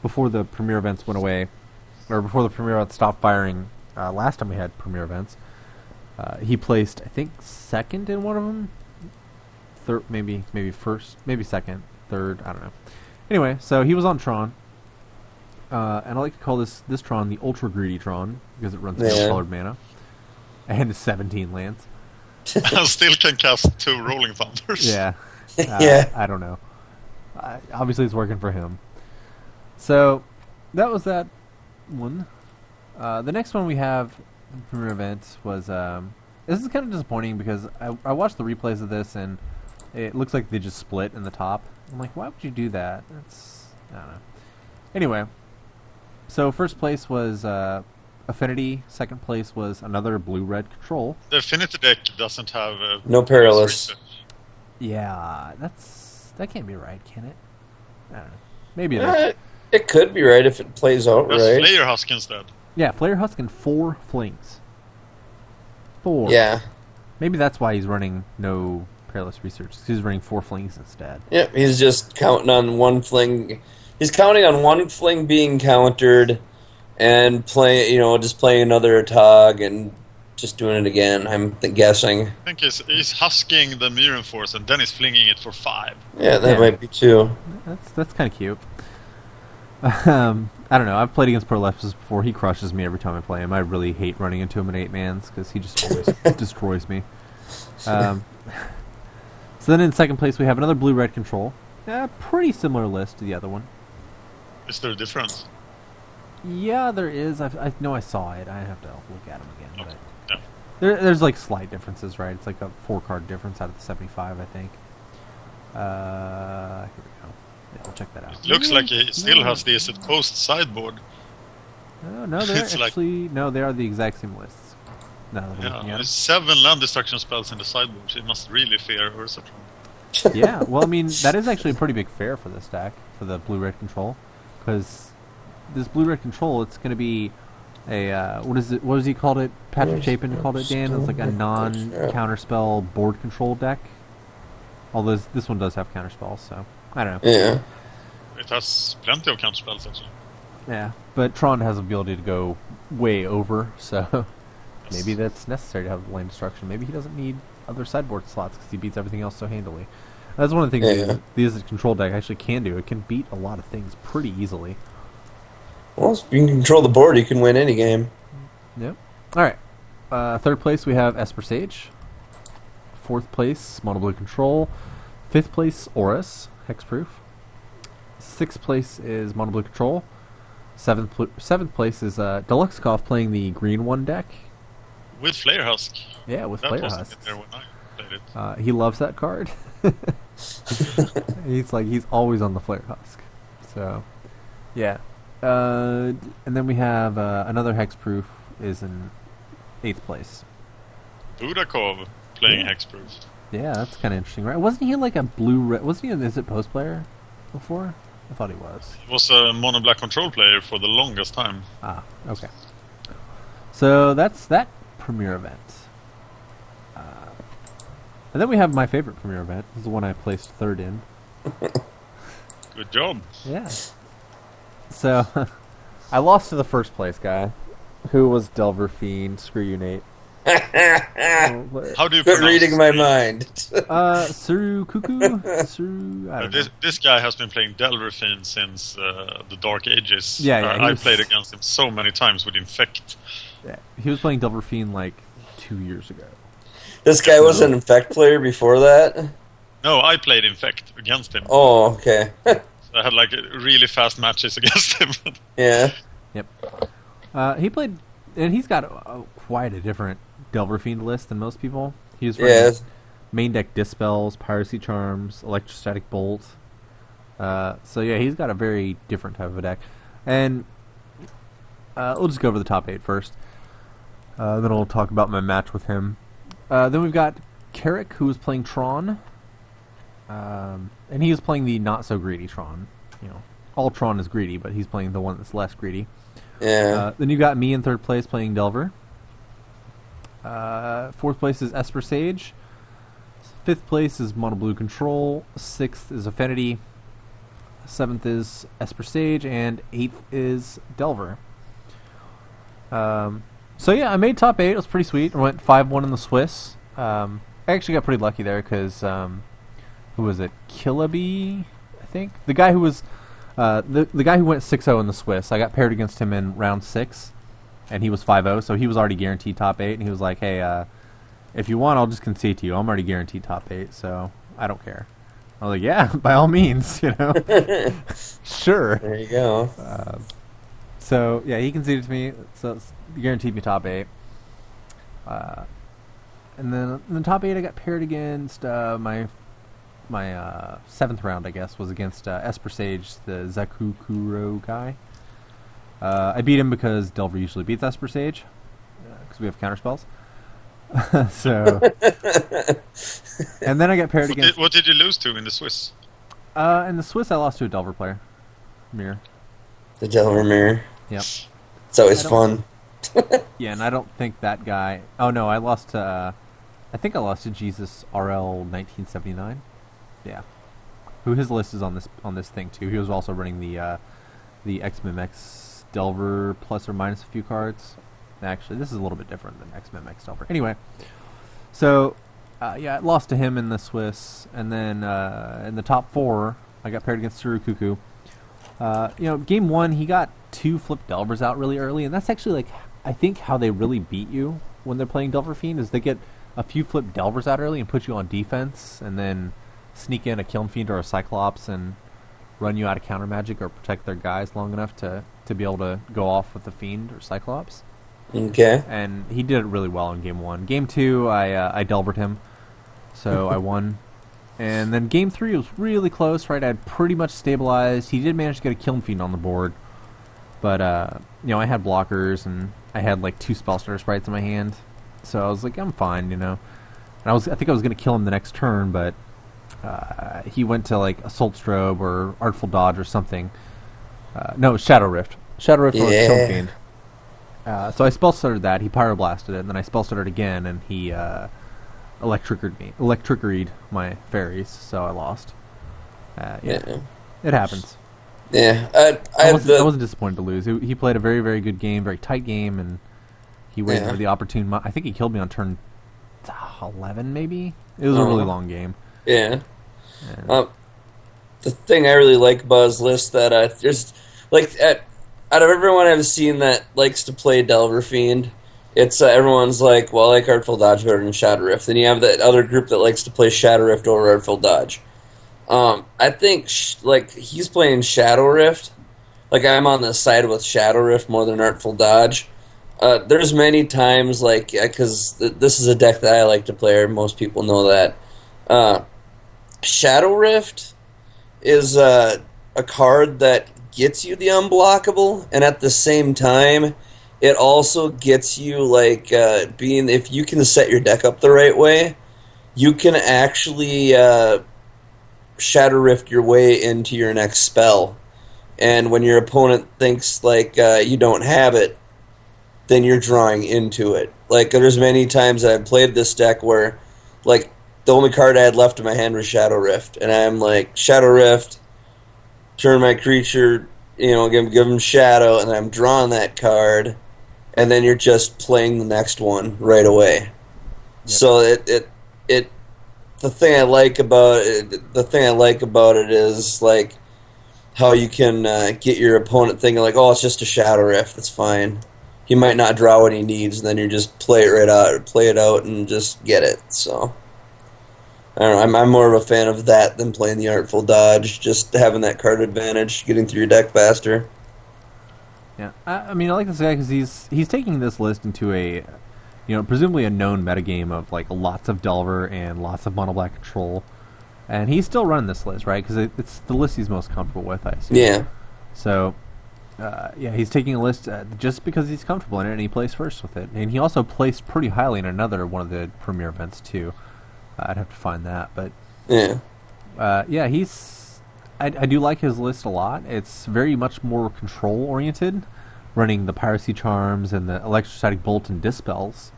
before the premier events went away, or before the premier events stopped firing. Last time we had premier events, he placed, I think, second in one of them. Third, maybe first, maybe second, third. I don't know. Anyway, so he was on Tron. And I like to call this Tron the Ultra Greedy Tron because it runs no colored mana and 17 lands. And still can cast 2 Rolling Thunders. Yeah. Yeah. I don't know. Obviously, it's working for him. So that was that one. The next one we have, the premier event, was this is kind of disappointing because I watched the replays of this and it looks like they just split in the top. I'm like, why would you do that? I don't know. Anyway. So first place was Affinity. Second place was another blue-red Control. The Affinity deck doesn't have No Perilous. Yeah, that can't be right, can it? I don't know. Maybe it is. It could be right if it plays out That's right. Slayer Husk instead. Yeah, Flare Husk and 4 flings. 4. Yeah. Maybe that's why he's running no Perilous Research. He's running 4 flings instead. Yep, he's just counting on one fling. He's counting on one fling being countered and just playing another Tog and just doing it again, I'm guessing. I think he's husking the Mirren Force and then he's flinging it for 5. Yeah, that Yeah. might be too. That's kind of cute. I don't know. I've played against Prolepsis before. He crushes me every time I play him. I really hate running into him in 8-mans because he just always destroys me. So then in second place we have another blue-red Control. Pretty similar list to the other one. Is there a difference? Yeah, there is. I know I saw it. I have to look at them again, Okay. but Yeah. there's like slight differences, right? It's like a 4 card difference out of the 75, I think. Here we go. Yeah, I'll check that out. It looks like he still No. has the Is It Post sideboard. No, they're It's like- actually no, they are the exact same lists. Now that I'm looking Yeah, at there's 7 land destruction spells in the sideboard. So he must really fear Ursatron. them. Yeah, well, I mean, that is actually a pretty big fare for this deck, for the blue-red control, because this blue-red control, it's going to be a what is it? What was he called it? Patrick Chapin called it, Dan. It's like a non-counterspell board control deck. Although this one does have counterspells, so I don't know. Yeah. It has plenty of counter spells actually. Yeah, but Tron has the ability to go way over, so maybe that's necessary to have lane destruction. Maybe he doesn't need other sideboard slots because he beats everything else so handily. That's one of the things Yeah. these control deck actually can do. It can beat a lot of things pretty easily. Well, if you can control the board, you can win any game. Yep. All right. Third place we have Esper Sage. Fourth place Mono Blue Control. Fifth place Horus Hexproof. Sixth place is Mono Blue Control. Seventh place is Deluxekov playing the green one deck. With Flare Husk. Yeah, with That Flare wasn't Husks. in there when I played it. He loves that card. he's always on the Flare Husk. So, yeah. And then we have another Hexproof is in 8th place. Budakov playing Yeah. Hexproof. Yeah, that's kind of interesting, right? Wasn't he like a blue-red? Wasn't he an Is It Post player before? I thought he was. He was a mono black control player for the longest time. Ah, okay. So that's that premiere event. And then we have my favorite premiere event. This is the one I placed third in. Good job. Yeah. So, I lost to the first place guy, who was Delver Fiend. Screw you, Nate. How do you Quit pronounce reading my mind. Suru Cuckoo? Suru... I don't know. This guy has been playing Delverfin since the Dark Ages. Yeah, he I was- played against him so many times with Infect. Yeah, he was playing Delver Fiend like 2 years ago. This guy was an Infect player before that? No, I played Infect against him. Oh, okay. I had like really fast matches against him. Yeah. Yep. He played... And he's got quite a different Delver Fiend list than most people. He was running Yes. main deck Dispels, Piracy Charms, Electrostatic Bolt. So yeah, he's got a very different type of a deck. And we'll just go over the top 8 first. Then we'll talk about my match with him. Then we've got Carrick, who was playing Tron. And he was playing the not-so-greedy Tron. You know, all Tron is greedy, but he's playing the one that's less greedy. Yeah. Then you got me in third place playing Delver. Fourth place is Esper Sage. Fifth place is Mono Blue Control. Sixth is Affinity. Seventh is Esper Sage. And eighth is Delver. So yeah, I made top 8. It was pretty sweet. I went 5-1 in the Swiss. I actually got pretty lucky there because, who was it? Killaby, I think? The guy who was... the guy who went 6-0 in the Swiss, I got paired against him in round 6, and he was 5-0, so he was already guaranteed top 8, and he was like, hey, if you want, I'll just concede to you. I'm already guaranteed top 8, so I don't care. I was like, yeah, by all means, you know. Sure. There you go. So, yeah, he conceded to me, so he guaranteed me top 8. And then in the top 8, I got paired against my 7th round, I guess, was against Esper Sage, the Zakukuro guy. I beat him because Delver usually beats Esper Sage, because we have counterspells. So, and then I got paired against... What did you lose to in the Swiss? in the Swiss, I lost to a Delver player. Mirror. The Delver Mirror. Yep. It's always I fun. Yeah, and I don't think that guy... Oh, no, I lost to... I think I lost to Jesus RL 1979. Yeah. Who his list is on this thing, too. He was also running the XMMX Delver plus or minus a few cards. Actually, this is a little bit different than XMMX Delver. Anyway, so, yeah, I lost to him in the Swiss. And then in the top 4, I got paired against Surukuku. Game 1, he got 2 flip Delvers out really early, and that's actually, like, I think how they really beat you when they're playing Delver Fiend, is they get a few flip Delvers out early and put you on defense, and then sneak in a Kiln Fiend or a Cyclops and run you out of counter magic or protect their guys long enough to be able to go off with the Fiend or Cyclops. Okay. And he did it really well in game 1. Game 2, I Delvered him, so I won. And then game 3 was really close, right? I had pretty much stabilized. He did manage to get a Kiln Fiend on the board, but I had blockers and I had like 2 Spell Starter Sprites in my hand, so I was like, I'm fine, And I think I was going to kill him the next turn, but he went to like Assault Strobe or Artful Dodge or something. No, Shadow Rift. Shadow Rift or Kiln Fiend. So I Spell Started that. He Pyroblasted it, and then I Spell Started again, and he Electricaried my fairies, so I lost. It happens. Yeah, I wasn't disappointed to lose. He played a very, very good game, very tight game, and he waited for the opportune. I think he killed me on turn 11, maybe. It was a really long game. Yeah. The thing I really like about his list that there's like out of everyone I've seen that likes to play Delver Fiend, it's everyone's like, well, I like Artful Dodge better than Shadow Rift. Then you have that other group that likes to play Shadow Rift over Artful Dodge. I think he's playing Shadow Rift. Like I'm on the side with Shadow Rift more than Artful Dodge. There's many times because this is a deck that I like to play. Most people know that. Shadow Rift is a card that gets you the unblockable, and at the same time, it also gets you if you can set your deck up the right way, you can actually Shadow Rift your way into your next spell. And when your opponent thinks you don't have it, then you're drawing into it. Like there's many times I've played this deck where the only card I had left in my hand was Shadow Rift, and I'm like, Shadow Rift, turn my creature, give him Shadow, and I'm drawing that card, and then you're just playing the next one right away. Yep. So the thing I like about it is like how you can get your opponent thinking like, oh, it's just a Shadow Rift, that's fine. He might not draw what he needs, and then you just play it out, and just get it. So. I don't know, I'm more of a fan of that than playing the Artful Dodge, just having that card advantage, getting through your deck faster. Yeah, I mean, I like this guy because he's taking this list into a, presumably a known metagame of like lots of Delver and lots of mono black control, and he's still running this list, right? Because it's the list he's most comfortable with, I assume. Yeah. So, he's taking a list just because he's comfortable in it, and he plays first with it, and he also placed pretty highly in another one of the premier events too. I'd have to find that, but I do like his list a lot. It's very much more control oriented, running the Piracy Charms and the Electrostatic Bolt and Dispels.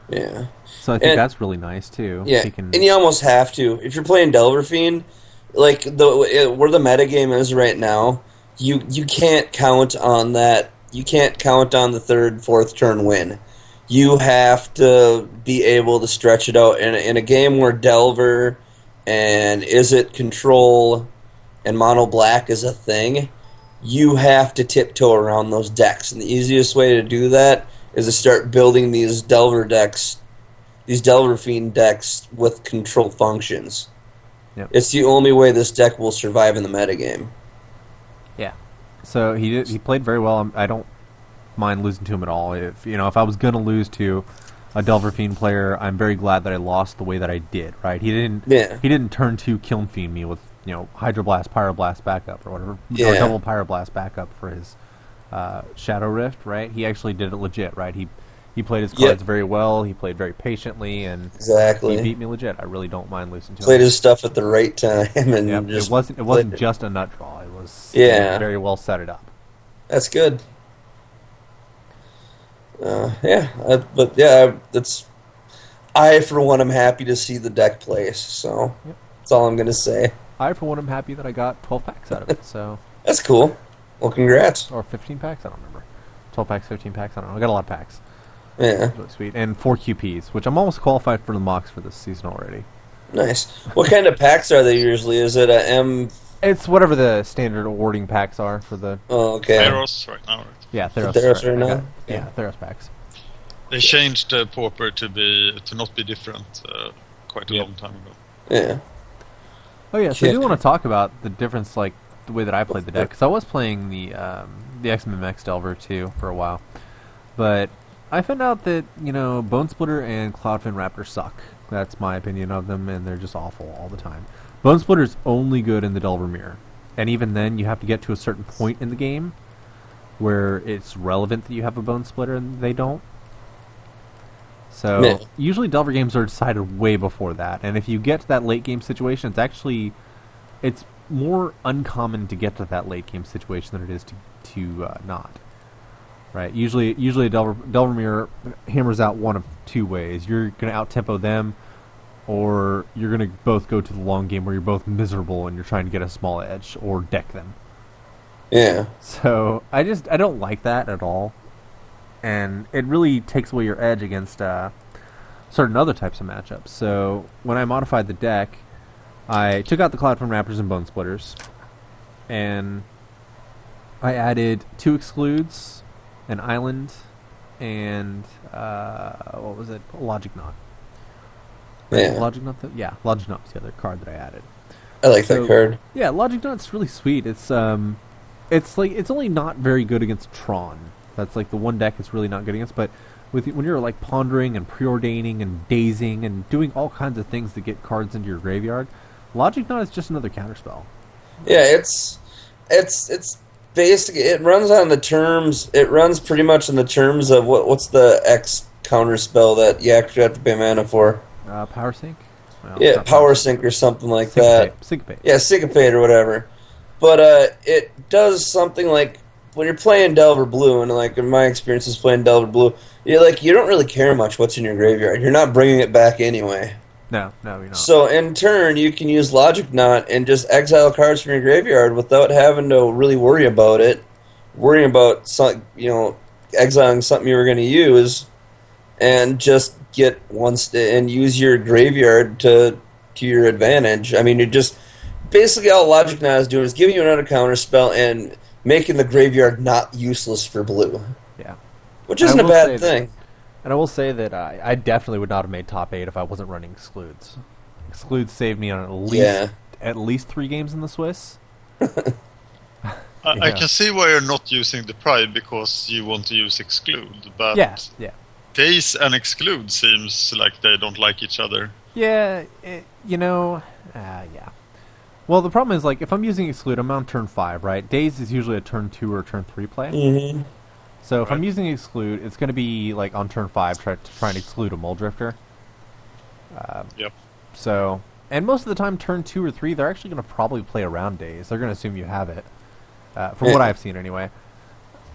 Yeah, so I think that's really nice too. Yeah, and you almost have to if you're playing Delver Fiend, where the metagame is right now. You can't count on that. You can't count on the third, fourth turn win. You have to be able to stretch it out in a game where Delver and Izzet control and mono black is a thing. You have to tiptoe around those decks, and the easiest way to do that is to start building these Delver decks, these Delver Fiend decks with control functions. Yep. It's the only way this deck will survive in the metagame. Yeah. So he played very well. I don't mind losing to him at all. If I was gonna lose to a Delver Fiend player, I'm very glad that I lost the way that I did. Right? He didn't turn 2 Kiln Fiend me with Hydroblast, Pyroblast backup or whatever, or double Pyroblast backup for his Shadow Rift. Right? He actually did it legit. Right? He played his cards very well. He played very patiently, and he beat me legit. I really don't mind losing to him. Played his stuff at the right time, and it wasn't just a nut draw. It was very well set it up. That's good. That's. I for one am happy to see the deck place. So that's all I'm gonna say. I for one am happy that I got 12 packs out of it. So that's cool. Well, congrats. Or 15 packs. I don't remember. 12 packs, 15 packs. I don't know. I got a lot of packs. Yeah. Really sweet. And 4 QPs, which I'm almost qualified for the mocks for this season already. Nice. What kind of packs are they usually? Is it a M? It's whatever the standard awarding packs are for the. Oh, okay. Theros right now. Right? Yeah, Theros. Right now. Yeah, Theros packs. They changed Pauper to not be different quite a long time ago. Yeah. Oh yeah, so I do want to talk about the difference, like the way that I played the deck, because I was playing the X-Men Delver too for a while, but I found out that Bone Splitter and Cloudfin Raptor suck. That's my opinion of them, and they're just awful all the time. Bone Splitter's only good in the Delver Mirror, and even then, you have to get to a certain point in the game where it's relevant that you have a Bone Splitter, and they don't. So usually Delver games are decided way before that, and if you get to that late game situation, it's more uncommon to get to that late game situation than it is to not. Right? Usually a Delver Mirror hammers out one of two ways. You're going to out-tempo them, or you're going to both go to the long game where you're both miserable and you're trying to get a small edge, or deck them. Yeah. So I don't like that at all. And it really takes away your edge against certain other types of matchups. So when I modified the deck, I took out the Cloudfin Raptors and Bone Splitters, and I added 2 excludes, an island, and what was it? Logic Knot. Yeah. Logic Knot. Logic Knot was the other card that I added. I like that card. Yeah, Logic Knot's really sweet. It's only not very good against Tron. That's like the one deck it's really not good against. But when you're like pondering and preordaining and dazing and doing all kinds of things to get cards into your graveyard, Logic Knot is just another counterspell. Yeah, it's basic. It runs on the terms. It runs pretty much in the terms of what's the X counterspell that you actually have to pay mana for. Power Sync. Well, Yeah, Power Sync or something like that. Syncopate. Yeah, Syncopate or whatever. But it does something like when you're playing Delver Blue, and like in my experiences playing Delver Blue, you don't really care much what's in your graveyard. You're not bringing it back anyway. No, you're not. So in turn, you can use Logic Knot and just exile cards from your graveyard without having to really worry about it. Worrying about exiling something you were going to use, and just get and use your graveyard to your advantage. I mean, you're just basically all Logic Knot is doing is giving you another counter spell and making the graveyard not useless for blue. Yeah, which isn't a bad thing. And I will say that I definitely would not have made top 8 if I wasn't running excludes. Excludes saved me on at least 3 games in the Swiss. I can see why you're not using Deprive because you want to use Exclude, but Daze and Exclude seems like they don't like each other. Yeah, yeah. Well, the problem is, like, if I'm using Exclude, I'm on turn 5, right? Daze is usually a turn 2 or turn 3 play. Mm-hmm. So if I'm using Exclude, it's going to be, like, on turn 5 try and exclude a Muldrifter. Yep. So, and most of the time, turn 2 or 3, they're actually going to probably play around Daze. They're going to assume you have it. From what I've seen, anyway.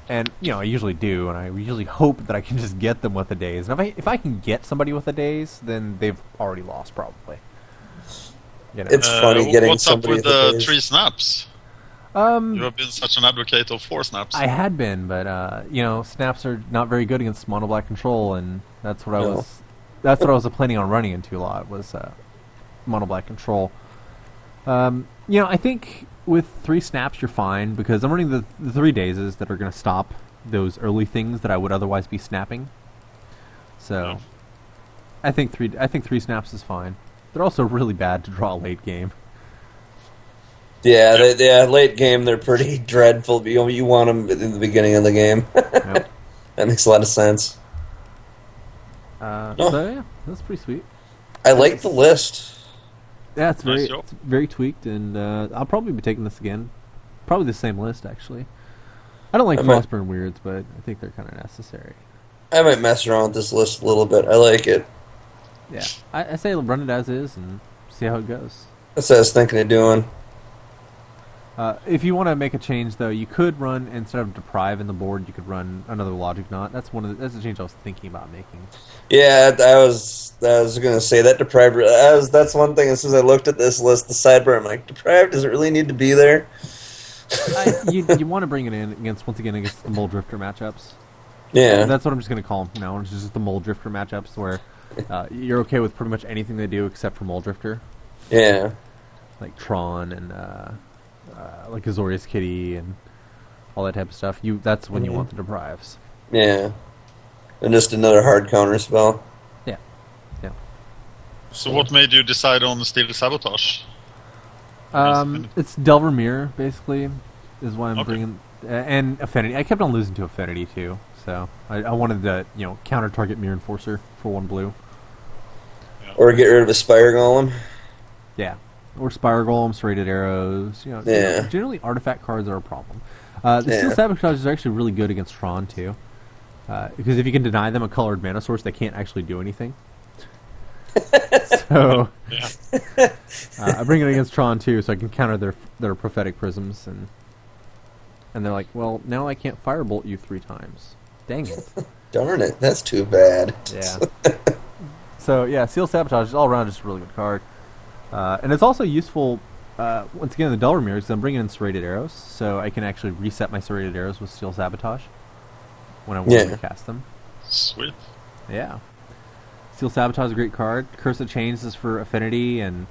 And, I usually do, and I usually hope that I can just get them with a Daze. And if I can get somebody with a Daze, then they've already lost, probably. It's funny getting what's somebody up with the Daze. 3 snaps? You have been such an advocate of 4 snaps. I had been, but snaps are not very good against mono black control, and that's what I was planning on running into a lot was mono black control. I think with 3 snaps you're fine because I'm running the 3 dazes that are going to stop those early things that I would otherwise be snapping. So, I think 3 snaps is fine. They're also really bad to draw late game. Yeah, late game they're pretty dreadful. You want them in the beginning of the game. Yep. That makes a lot of sense. So yeah, that's pretty sweet. I like the list. Yeah, it's very tweaked, and I'll probably be taking this again. Probably the same list, actually. I don't like Frostburn Weirds, but I think they're kind of necessary. I might mess around with this list a little bit. I like it. Yeah, I say run it as is and see how it goes. That's what I was thinking of doing. If you want to make a change, though, you could run, instead of Deprive in the board, you could run another Logic Knot. That's a change I was thinking about making. Yeah, I was going to say that Deprive. That's one thing. As soon as I looked at this list, the sidebar, I'm like, Deprive doesn't really need to be there. You want to bring it in against the Muldrifter matchups. Yeah, that's what I'm just going to call them now. It's just the Muldrifter matchups where you're okay with pretty much anything they do except for Muldrifter. Yeah, like Tron and like Azorius Kitty and all that type of stuff. That's when you want the Deprives. Yeah, and just another hard counter spell. Yeah. So what made you decide on Steel Sabotage? It's Delver Mirror, basically, is why I'm Okay. bringing, and Affinity. I kept on losing to Affinity too, so I wanted the counter target Mirror Enforcer for 1 blue. Or get rid of a Spire Golem. Yeah, or Spire Golem, Serrated Arrows. Yeah. Generally artifact cards are a problem. The Steel Yeah. Sabotage is actually really good against Tron too, because if you can deny them a colored mana source, they can't actually do anything. So Yeah. I bring it against Tron too, so I can counter their prophetic prisms, and they're like, well, now I can't firebolt you 3 times. Dang it. Darn it, that's too bad. Yeah. So yeah, Steel Sabotage is all around just a really good card, and it's also useful. Once again, the Delver Mirror, because I'm bringing in Serrated Arrows, so I can actually reset my Serrated Arrows with Steel Sabotage when I want to cast them. Sweet. Yeah. Steel Sabotage is a great card. Curse of Chains is for Affinity, and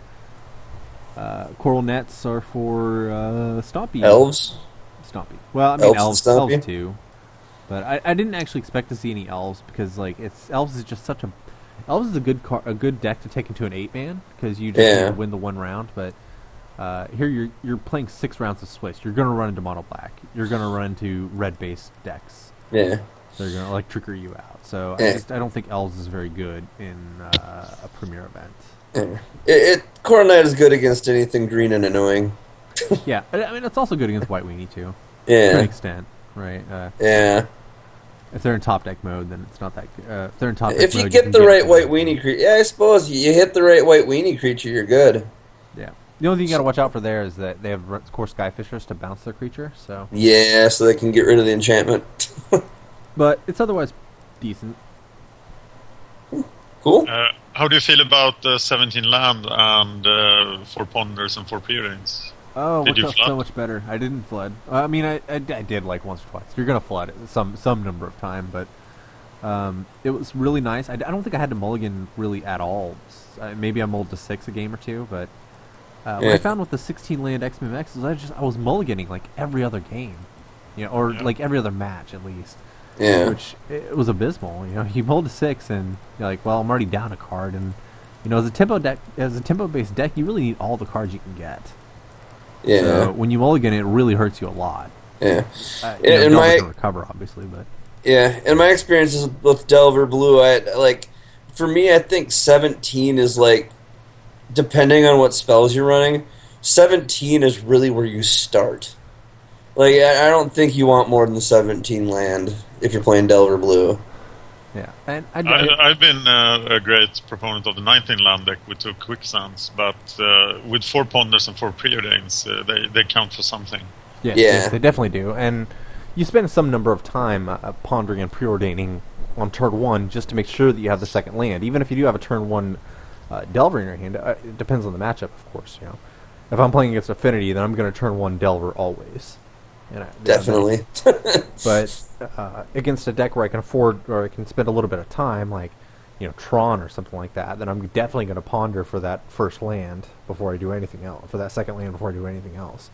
Coral Nets are for Stompy. Elves? Stompy. Well, I mean, Elves and Stompy? elves too. But I didn't actually expect to see any elves, because like elves is just such a elves is a good deck to take into an 8-man, because you just need to win the 1 round. But here you're playing 6 rounds of Swiss. You're going to run into mono black. You're going to run into red based decks. Yeah. They're going to like trigger you out. So I don't think elves is very good in a premier event. Yeah. Coral Knight is good against anything green and annoying. Yeah, I mean it's also good against White Weenie too. To an Yeah. extent, right? Yeah. If they're in top deck mode, then it's not that good. If they're in top deck If mode, you get can the right it white weenie creature, yeah, I suppose you hit the right white weenie creature, you're good. Yeah. The only thing you got to watch out for there is that they have core Skyfishers to bounce their creature. So, Yeah, so they can get rid of the enchantment. but it's otherwise decent. Cool. How do you feel about 17 land and 4 ponders and 4 peerings? Oh, it Did worked you out flood? so much better. I didn't flood. I mean, I did like once or twice. You're gonna flood it some number of time, but it was really nice. I don't think I had to mulligan really at all. Maybe I mulled to 6 a game or 2, but what I found with the 16 land XMMX is I was mulliganing like every other game, or like every other match at least. Yeah. Which it was abysmal. You mulled to 6, and you're like, well, I'm already down a card, and as a tempo based deck, you really need all the cards you can get. Yeah. So when you mulligan, it really hurts you a lot. Yeah. And my can recover, obviously, but Yeah, in my experiences with Delver Blue, for me, I think 17 is like, depending on what spells you're running, 17 is really where you start. Like, I don't think you want more than the 17 land if you're playing Delver Blue. yeah. And I've been a great proponent of the 19 land deck with 2 quicksands, but with 4 ponders and 4 preordains, they count for something. yes, Yeah. yes, they definitely do. And you spend some number of time pondering and preordaining on turn 1 just to make sure that you have the second land. Even if you do have a turn 1 Delver in your hand, it depends on the matchup, of course. If I'm playing against Affinity, then I'm going to turn 1 Delver always. Definitely. But against a deck where I can afford, or I can spend a little bit of time, like Tron or something like that, then I'm definitely going to ponder for that first land before I do anything else. For that second land before I do anything else,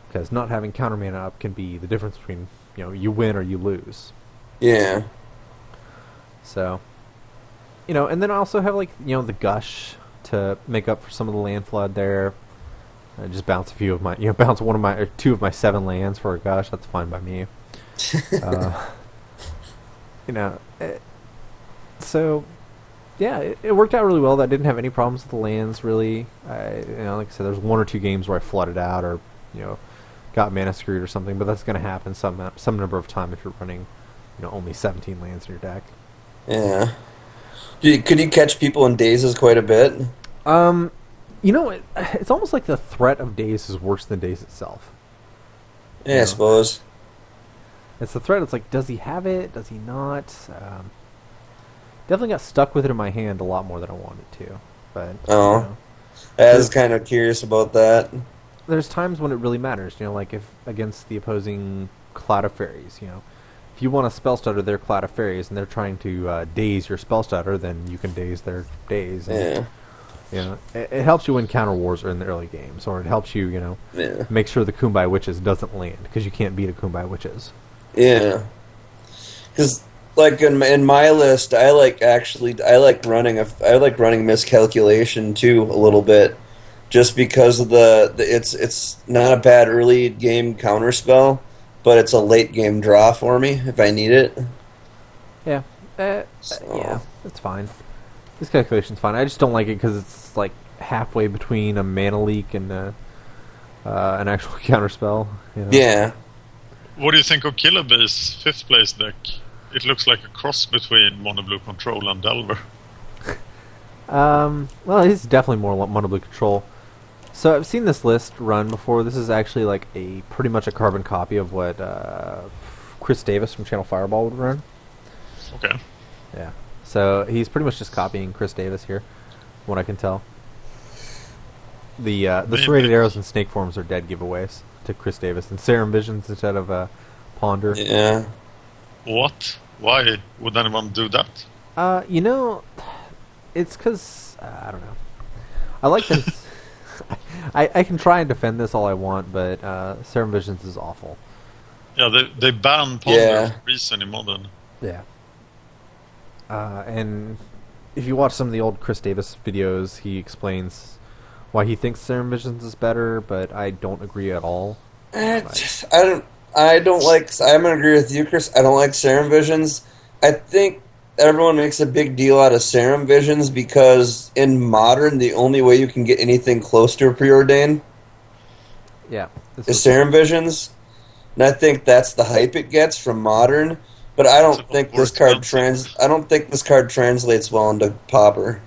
because not having counter mana up can be the difference between you win or you lose. Yeah. So, and then I also have the Gush to make up for some of the land flood there. I just bounce a few of my, bounce 1 of my or 2 of my 7 lands for a Gush. That's fine by me. So yeah, it worked out really well. That didn't have any problems with the lands really. Like I said, there's 1 or 2 games where I flooded out or got mana screwed or something, but that's going to happen some number of time if you're running only 17 lands in your deck. Yeah. Could you catch people in dazes quite a bit? It's almost like the threat of Daze is worse than Daze itself. Yeah, I suppose. It's the threat. It's like, does he have it? Does he not? Definitely got stuck with it in my hand a lot more than I wanted to. But I was kind of curious about that. there's times when it really matters. Like if against the opposing Cloud of Fairies. If you want a spell stutter, they're Cloud of Fairies, and they're trying to daze your spell stutter, then you can daze their daze. And, it helps you win counter wars in the early games, or it helps you, make sure the Kumbai Witches doesn't land, because you can't beat a Kumbai Witches. Yeah. Because, like, in my list, I like running miscalculation, too, a little bit. just because of it's not a bad early game counter spell, but it's a late game draw for me if I need it. Yeah, yeah, So it's fine. This calculation's fine. I just don't like it because it's like halfway between a mana leak and an actual counterspell. You know? yeah, What do you think of Killer Bee's 5th place deck? It looks like a cross between Mono Blue Control and Delver. Well, he's definitely more mono blue control. So I've seen this list run before. This is actually like a pretty much a carbon copy of what Chris Davis from Channel Fireball would run. Okay. Yeah. So he's pretty much just copying Chris Davis here, from what I can tell. The serrated arrows and snake forms are dead giveaways to Chris Davis, and Serum Visions instead of Ponder. yeah. What? Why would anyone do that? You know, it's because I don't know. I like this. I can try and defend this all I want, but Serum Visions is awful. Yeah, they banned Ponder Yeah. for a reason in Modern. Yeah. And if you watch some of the old Chris Davis videos, he explains why he thinks Serum Visions is better, but I don't agree at all. I don't like. I'm gonna agree with you, Chris. I don't like Serum Visions. I think everyone makes a big deal out of Serum Visions because in Modern, the only way you can get anything close to a preordain Yeah. This is was- Serum Visions, and I think that's the hype it gets from Modern. But I don't think this card I don't think this card translates well into Pauper.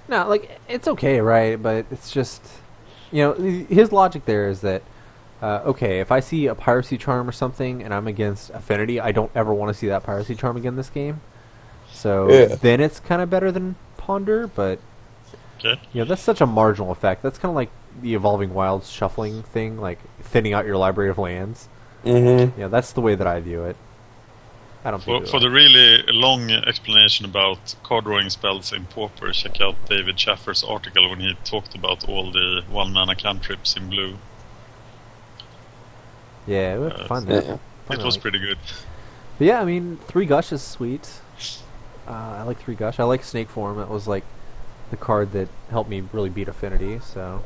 No, like, it's okay, right? But it's just, his logic there is that, okay, if I see a Piracy Charm or something and I'm against Affinity, I don't ever want to see that Piracy Charm again this game. So Yeah. then it's kind of better than Ponder, but, Okay. that's such a marginal effect. That's kind of like the Evolving Wilds shuffling thing, like thinning out your library of lands. Mm-hmm. Yeah, that's the way that I view it. I don't think For the really long explanation about card drawing spells in Pauper, check out David Schaffer's article when he talked about all the 1-mana cantrips in blue. Yeah, we have to find that. Yeah. Find It that was link. pretty good. But yeah, I mean, 3 Gush is sweet. I like 3 Gush. I like Snake Form. That was like the card that helped me really beat Affinity. So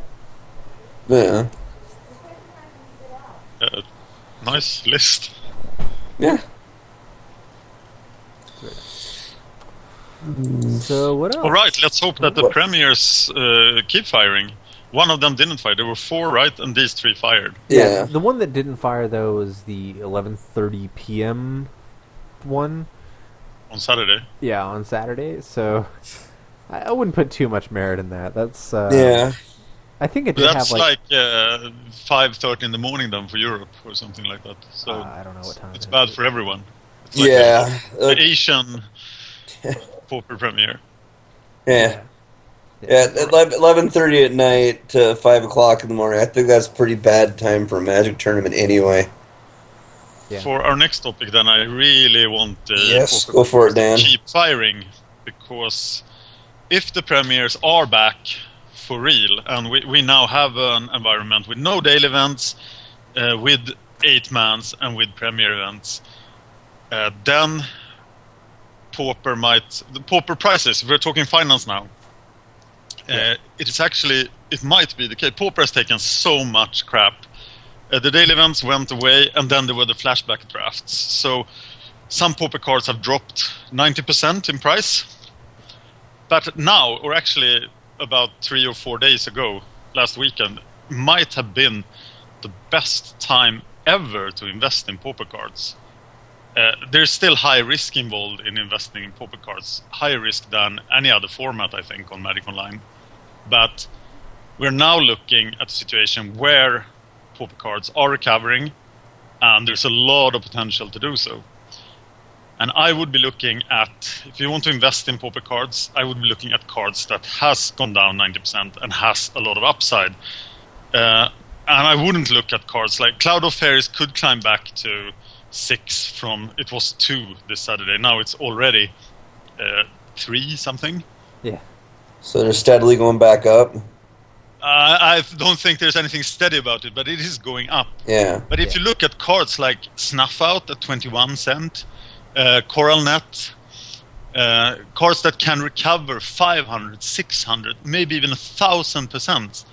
Yeah. Nice list. Yeah. so what else? All right, let's hope that the What? premiers keep firing. One of them didn't fire. There were 4, right? And these 3 fired. Yeah. The one that didn't fire though was the 11:30 p.m. one. On Saturday. Yeah, on Saturday. So I wouldn't put too much merit in that. That's Yeah. I think it did That's have like 5:30 in the morning then for Europe or something like that. So I don't know what time it's it bad is. for everyone. It's like Yeah. the Asian Pauper premiere. Yeah. Yeah, 11:30 at night to 5 o'clock in the morning. I think that's a pretty bad time for a Magic tournament anyway. Yeah. For our next topic, then I really want Yes, Pauper go for it, Dan. to keep firing, because if the premieres are back for real, and we now have an environment with no daily events, with 8 mans and with premiere events, then the Pauper prices. We're talking finance now. It might be the case. Pauper has taken so much crap. The daily events went away, and then there were the flashback drafts. So some Pauper cards have dropped 90% in price. But now, or actually about 3 or 4 days ago, last weekend, might have been the best time ever to invest in Pauper cards. There's still high risk involved in investing in Pauper cards. Higher risk than any other format, I think, on Magic Online. But we're now looking at a situation where Pauper cards are recovering, and there's a lot of potential to do so. And I would be looking at, if you want to invest in Pauper cards, I would be looking at cards that has gone down 90% and has a lot of upside. And I wouldn't look at cards like Cloud of Fairies could climb back to 6 from, it was 2 this Saturday. Now it's already 3 something. Yeah. So they're steadily going back up. I don't think there's anything steady about it, but it is going up. Yeah. But if you look at cards like Snuff Out at 21 cent, Coral Net, cards that can recover 500, 600, maybe even 1,000%,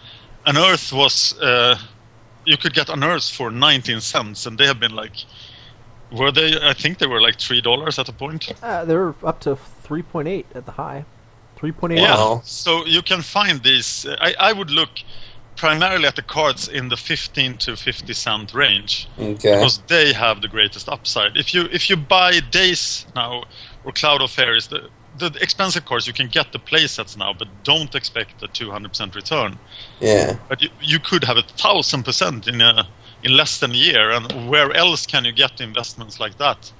Unearth was you could get Unearth for 19 cents, and they have been like, were they? I think they were like $3 at a point. They were up to 3.8 at the high. 3.8. Yeah, Wow. so you can find these. I would look primarily at the cards in the 15 to 50 cent range Okay. because they have the greatest upside. If you buy Days now or Cloud of Fairies, the expensive cards, you can get the playsets now, but don't expect a 200% return. Yeah. But you could have 1,000% in less than a year, and where else can you get investments like that?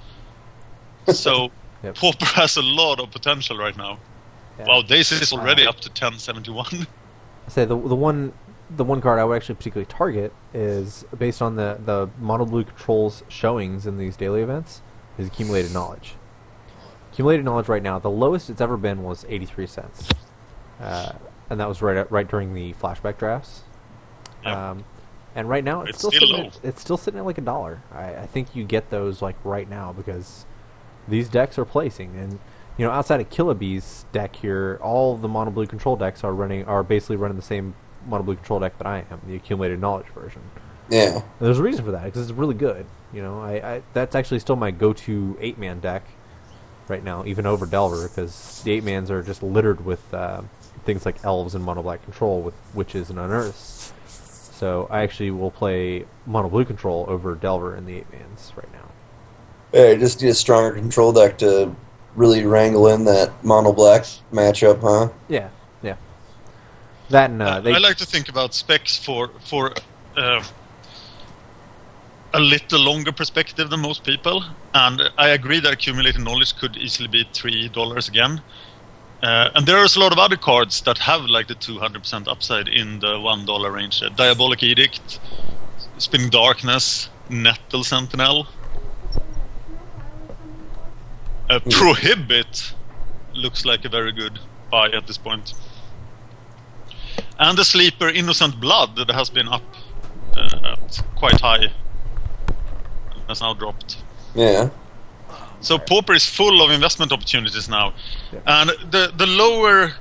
So Yep. Pauper has a lot of potential right now. Yeah. Wow, Days is already up to 1071. I say the one card I would actually particularly target is based on the mono blue controls showings in these daily events is accumulated knowledge. Accumulated knowledge right now, the lowest it's ever been was 83 cents, and that was right during the flashback drafts. Yep. And right now It's still low. It's still sitting at like $1. I think you get those like right now because these decks are placing, and you know, outside of Killabee's deck here, all the mono blue control decks are basically running the same mono blue control deck that I am, the accumulated knowledge version. Yeah. And there's a reason for that because it's really good. You know, I that's actually still my go-to 8-man deck right now, even over Delver, because the 8-mans are just littered with things like elves and mono black control with witches and unearths. So I actually will play mono blue control over Delver in the 8-mans right now. Yeah, you just need a stronger control deck to really wrangle in that mono black matchup, huh? Yeah. That and I like to think about specs for a little longer perspective than most people, and I agree that accumulated knowledge could easily be $3 again. And there's a lot of other cards that have like the 200% upside in the $1 range. Diabolic Edict, Spinning Darkness, Nettle Sentinel. Prohibit looks like a very good buy at this point. And the sleeper Innocent Blood that has been up at quite high has now dropped. Yeah. So Pauper is full of investment opportunities now. Yeah. And the lower,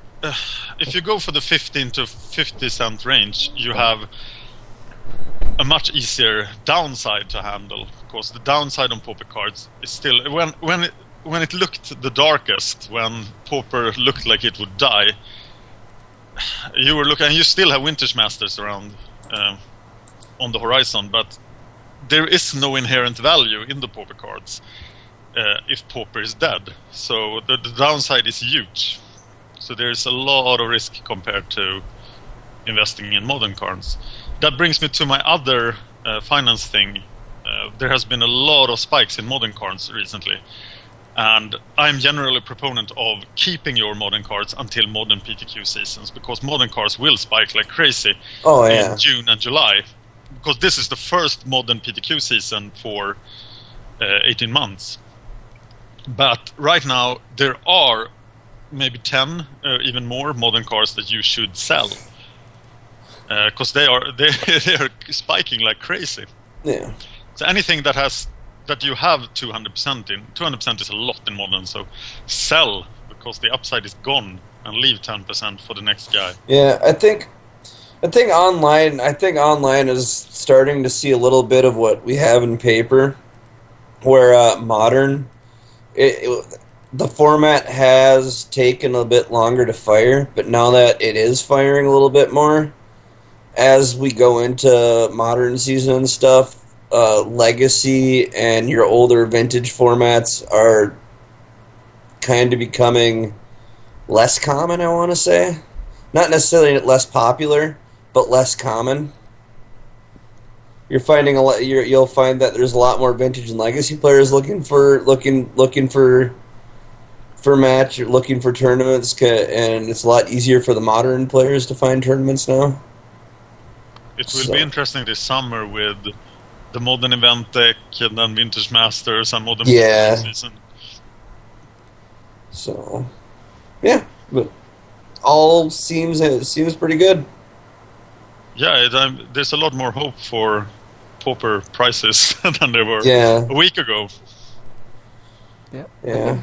if you go for the 15 to 50 cent range, you have a much easier downside to handle, because the downside on Pauper cards is still when it looked the darkest, when Pauper looked like it would die, you were looking, and you still have Winter's Masters around on the horizon, but there is no inherent value in the Pauper cards if Pauper is dead. So the downside is huge. So there's a lot of risk compared to investing in modern cards. That brings me to my other finance thing. There has been a lot of spikes in modern cards recently. And I'm generally a proponent of keeping your modern cards until modern PTQ seasons, because modern cards will spike like crazy in June and July. Because this is the first modern PTQ season for 18 months. But right now, there are maybe 10, even more modern cards that you should sell. Because they are spiking like crazy. Yeah. So anything that you have 200% in, 200% is a lot in modern, so sell, because the upside is gone, and leave 10% for the next guy. Yeah, I think online is starting to see a little bit of what we have in paper, where modern, the format has taken a bit longer to fire, but now that it is firing a little bit more, as we go into modern season and stuff, legacy and your older vintage formats are kind of becoming less common, I want to say. Not necessarily less popular, but less common. You're finding you'll find that there's a lot more vintage and legacy players looking for match, looking for tournaments, and it's a lot easier for the modern players to find tournaments now. It will be interesting this summer with the modern event deck and then Vintage Masters and modern season. So, yeah, but all seems pretty good. Yeah, there's a lot more hope for Pauper prices than there were a week ago. Yeah. Yeah.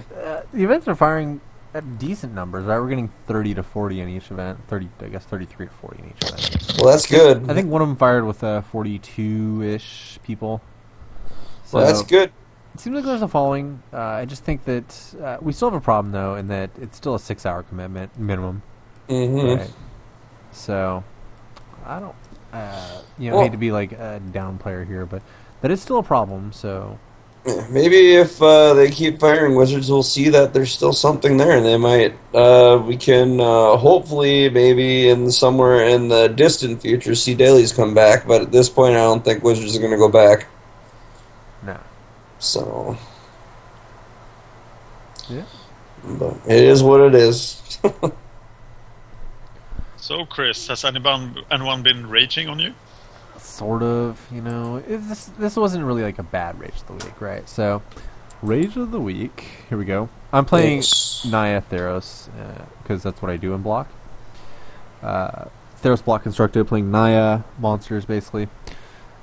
The events are firing at decent numbers, right? We're getting 30 to 40 in each event. 30, I guess 33 to 40 in each event. Well, that's good. I think one of them fired with 42-ish people. So Well, that's good. it seems like there's a following. I just think that we still have a problem, though, in that it's still a 6-hour commitment minimum. Mm-hmm. Right. So I don't, Well, hate to be like a down player here, but that is still a problem. So maybe if they keep firing Wizards, we'll see that there's still something there, and they might. We can hopefully maybe in somewhere in the distant future see dailies come back. But at this point, I don't think Wizards are going to go back. no, So, yeah. but it is what it is. So, Chris, has anyone been raging on you? Sort of, this wasn't really like a bad rage of the week, right? So, rage of the week. Here we go. I'm playing Yes. Naya Theros because that's what I do in block. Theros block constructed, playing Naya monsters basically,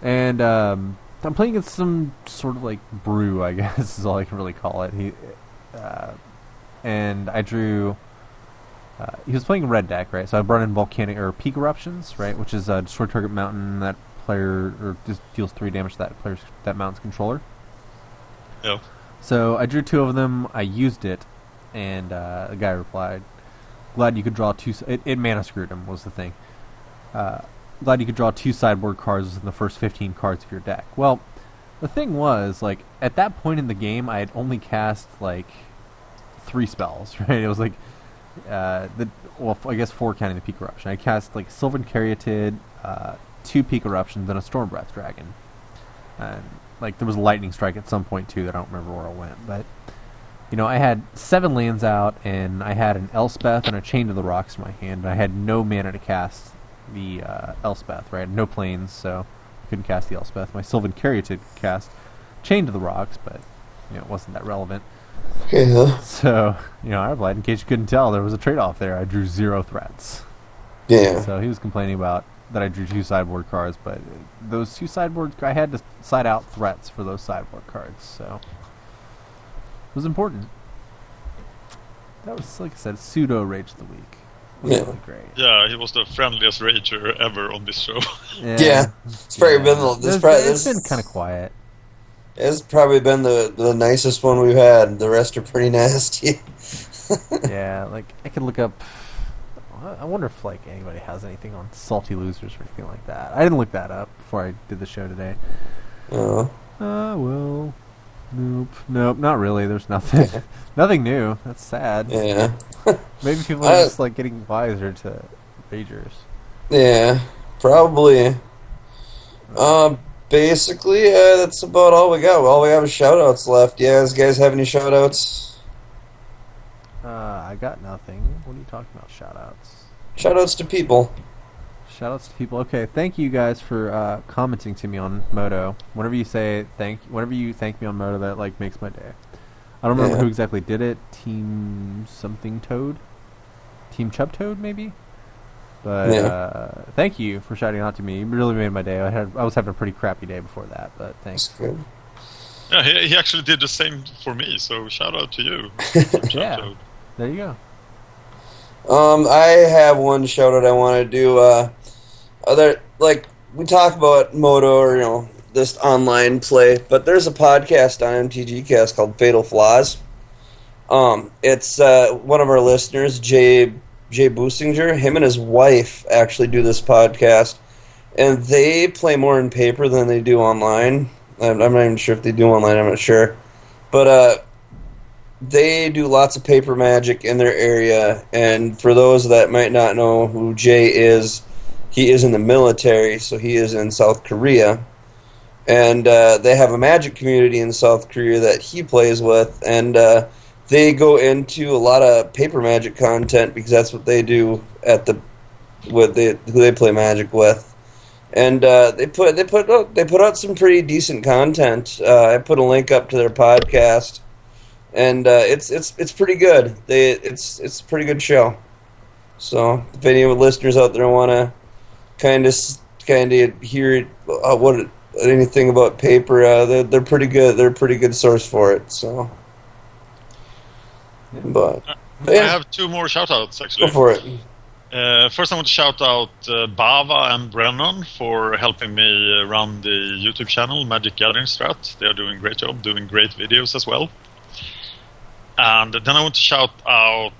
and I'm playing against some sort of like brew, I guess is all I can really call it. And I drew. He was playing red deck, right? So I brought in volcanic or peak eruptions, right, which is destroy target mountain that player or just deals 3 damage to that mountain's controller. Yeah. So I drew 2 of them. I used it, and the guy replied, "Glad you could draw 2." It mana screwed him was the thing. Glad you could draw 2 sideboard cards in the first 15 cards of your deck. Well, the thing was, like, at that point in the game, I had only cast like 3 spells, right? It was like I guess 4 counting the peak eruption. I cast like Sylvan Caryatid, 2 peak eruptions, and a Storm Breath Dragon. And like there was a lightning strike at some point too that I don't remember where it went, but I had 7 lands out, and I had an Elspeth and a Chain to the Rocks in my hand. And I had no mana to cast the Elspeth, right? No planes, so I couldn't cast the Elspeth. My Sylvan Caryatid could cast Chain to the Rocks, but it wasn't that relevant. Okay, huh? So, I replied, in case you couldn't tell, there was a trade-off there. I drew 0 threats. Yeah. So he was complaining about that I drew 2 sideboard cards, but those 2 sideboard, I had to side out threats for those sideboard cards, so it was important. That was, like I said, pseudo rage of the week. It was really great. Yeah, he was the friendliest rager ever on this show. Yeah. It's probably It's been kind of quiet. It's probably been the nicest one we've had. The rest are pretty nasty. Yeah, like I could look up. I wonder if like anybody has anything on salty losers or anything like that. I didn't look that up before I did the show today. Oh. Well, nope, not really. There's nothing, nothing new. That's sad. Yeah. Maybe people are just like getting wiser to ragers. Yeah. Probably. Basically, that's about all we got. All we have is shoutouts left. Yeah, guys have any shoutouts? I got nothing. What are you talking about? Shoutouts. Shoutouts to people. Shoutouts to people. Okay, thank you guys for commenting to me on Moto. Whenever you thank me on Moto, that like makes my day. I don't remember who exactly did it. Team something Toad, Team Chub Toad maybe. But thank you for shouting out to me. You really made my day. I was having a pretty crappy day before that, but thanks. That's good. Yeah, he actually did the same for me, so shout out to you. Yeah, there you go. I have one shout out I want to do. We talk about Moto or this online play, but there's a podcast on MTG Cast called Fatal Flaws. It's one of our listeners, Jay Businger. Him and his wife actually do this podcast, and they play more in paper than they do online. I'm not even sure if they do online. I'm not sure, but they do lots of paper magic in their area. And for those that might not know who Jay is, he is in the military, so he is in South Korea, and they have a magic community in South Korea that he plays with, and they go into a lot of paper magic content because that's what they do who they play magic with. And they put out some pretty decent content. I put a link up to their podcast, and it's pretty good. It's a pretty good show. So if any listeners out there want to kind of hear anything about paper, they're pretty good. They're a pretty good source for it. So, but I Yeah, have two more shoutouts go actually. for it. First, I want to shout out Bava and Brennan for helping me run the YouTube channel Magic Gathering Strat. They are doing a great job, doing great videos as well. And then I want to shout out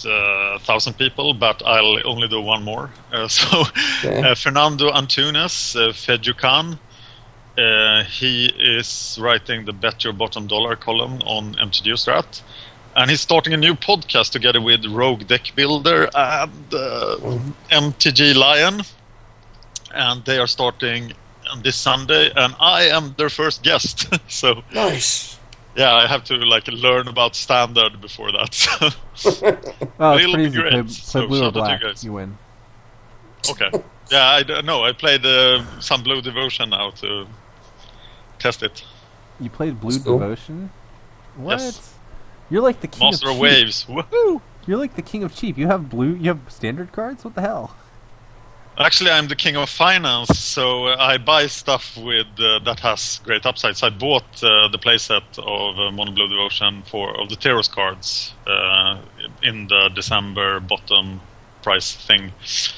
1,000 people, but I'll only do one more. Okay. Fernando Antunes, Fejukan, he is writing the Bet Your Bottom Dollar column on MTG Strat. And he's starting a new podcast together with Rogue Deck Builder and MTG Lion. And they are starting on this Sunday, and I am their first guest. So Nice. yeah, I have to learn about standard before that. Oh, it's It'll pretty be easy. great. Play So blue or shout out to you black, guys. you win. Okay. Yeah, I played some Blue Devotion now to test it. You played Blue That's cool. Devotion? What? Yes. You're like the king Master of of cheap. Waves. Woohoo! You're like the king of cheap. You have standard cards? What the hell? Actually, I'm the king of finance, so I buy stuff with that has great upsides. I bought the playset of Mono Blue Devotion of the Teros cards in the December bottom price thing.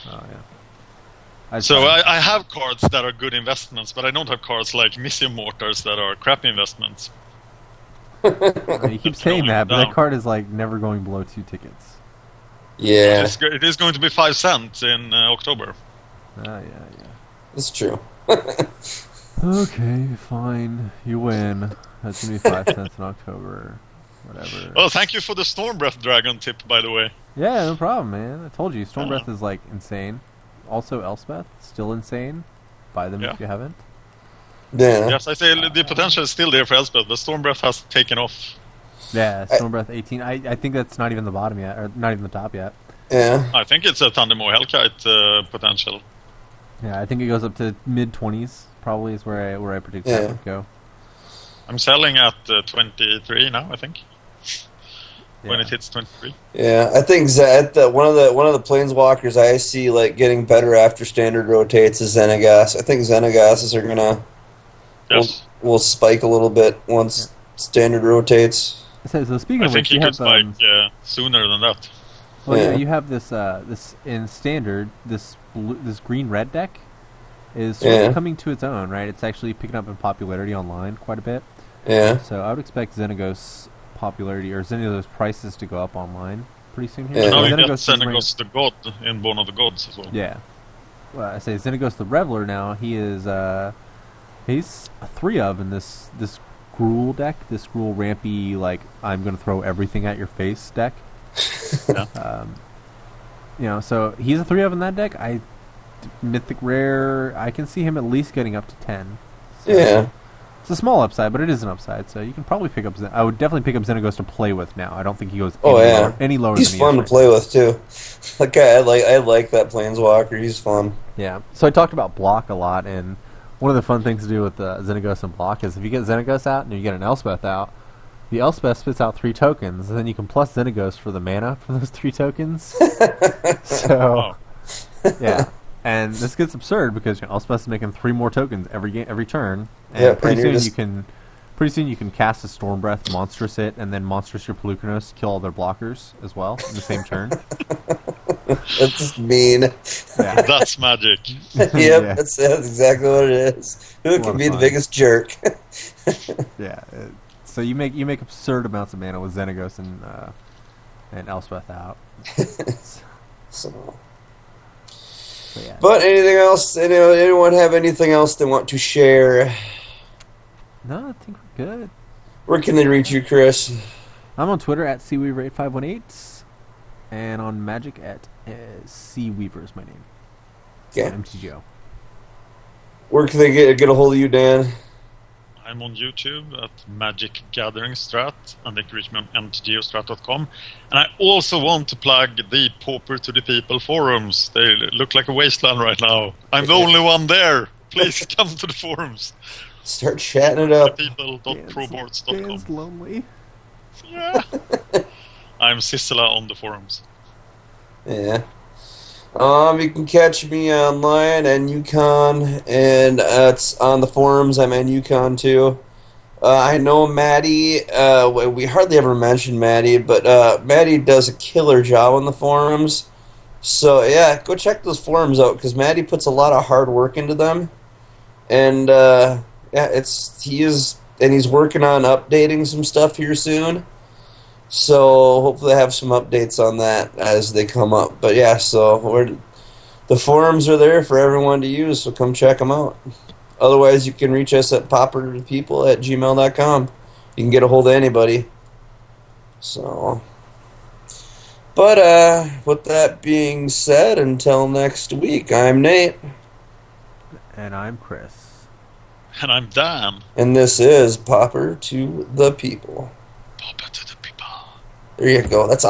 Oh yeah. I'd So try. I have cards that are good investments, but I don't have cards like Missio Mortars that are crappy investments. You keep saying that, but down. that card is like never going below 2 tickets. Yeah, It is going to be 5 cents in October. Ah, yeah. it's true. Okay, fine. You win. That's gonna be 5 cents in October. Whatever. Well, thank you for the Stormbreath Dragon tip, by the way. Yeah, no problem, man. I told you, Stormbreath is like insane. Also, Elspeth, still insane. Buy them Yeah. if you haven't. Yeah. Yes, I say the potential is still there for Elspeth. The Stormbreath has taken off. Yeah, Stormbreath 18. I think that's not even the bottom yet, or not even the top yet. Yeah. I think it's a Thundermaw Hellkite potential. Yeah, I think it goes up to mid 20s. Probably is where I predict Yeah. that would go. I'm selling at 23 now, I think. When Yeah. it hits 23. Yeah, I think one of the planeswalkers I see like getting better after standard rotates is Xenagos. I think Xenagos's are gonna Yes. will spike a little bit once standard rotates. So speaking I of think which, he you could have spike sooner than that. well, yeah, Yeah. you have this in standard this green red deck is sort Yeah. of coming to its own, right? It's actually picking up in popularity online quite a bit. Yeah. So I would expect Xenagos popularity or Xenagos prices to go up online pretty soon here. Yeah. And now you Xenagos get is right- Xenagos the God in Born of the Gods as well. Yeah. Well, I say Xenagos the Reveler now. He is he's a 3 of in this Gruul deck, this Gruul rampy I'm gonna throw everything at your face deck. Yeah. So he's a 3 of in that deck. Mythic rare. I can see him at least getting up to 10. So Yeah. it's a small upside, but it is an upside. So you can probably pick up. I would definitely pick up Xenagos to play with now. I don't think he goes Oh yeah. any lower He's than fun he to is play with too. That guy, I like that planeswalker. He's fun. Yeah. So I talked about block a lot, and one of the fun things to do with Xenagos and block is if you get Xenagos out and you get an Elspeth out, the Elspeth spits out 3 tokens, and then you can plus Xenagos for the mana for those 3 tokens. So, yeah. And this gets absurd because Elspeth is making 3 more tokens every turn, and Yeah, pretty and you're soon you can cast a Storm Breath, monstrous it, and then monstrous your Pelucanos, kill all their blockers as well in the same turn. That's just mean. Yeah. That's magic. Yep, Yeah. that's exactly what it is. Who lot can of be the fun. biggest jerk? Yeah. So you make absurd amounts of mana with Xenagos and Elspeth out. So. Yeah. But anything else? Anyone have anything else they want to share? No, I think we're good. Where can they reach you, Chris? I'm on Twitter at Seaweaver8518, and on Magic at Seaweaver is my name. Okay. MTGO. Where can they get a hold of you, Dan? I'm on YouTube at Magic Gathering Strat, and they can reach me on mtgostrat.com. And I also want to plug the Pauper to the People forums. They look like a wasteland right now. I'm the only one there. Please come to the forums. Dan's Start chatting it up. People.proboards.com. lonely. Yeah. I'm Sissela on the forums. Yeah. You can catch me online and Yukon, and it's on the forums. I'm in Yukon too. I know Maddie. We hardly ever mention Maddie, but Maddie does a killer job on the forums. So yeah, go check those forums out because Maddie puts a lot of hard work into them, and yeah, he's working on updating some stuff here soon. So hopefully I have some updates on that as they come up. But yeah, the forums are there for everyone to use, so come check them out. Otherwise, you can reach us at pauperpeople@gmail.com. You can get a hold of anybody. So, but with that being said, until next week, I'm Nate, And I'm Chris. And I'm Dan. and this is Pauper to the People. Papa to the people. There you go. That's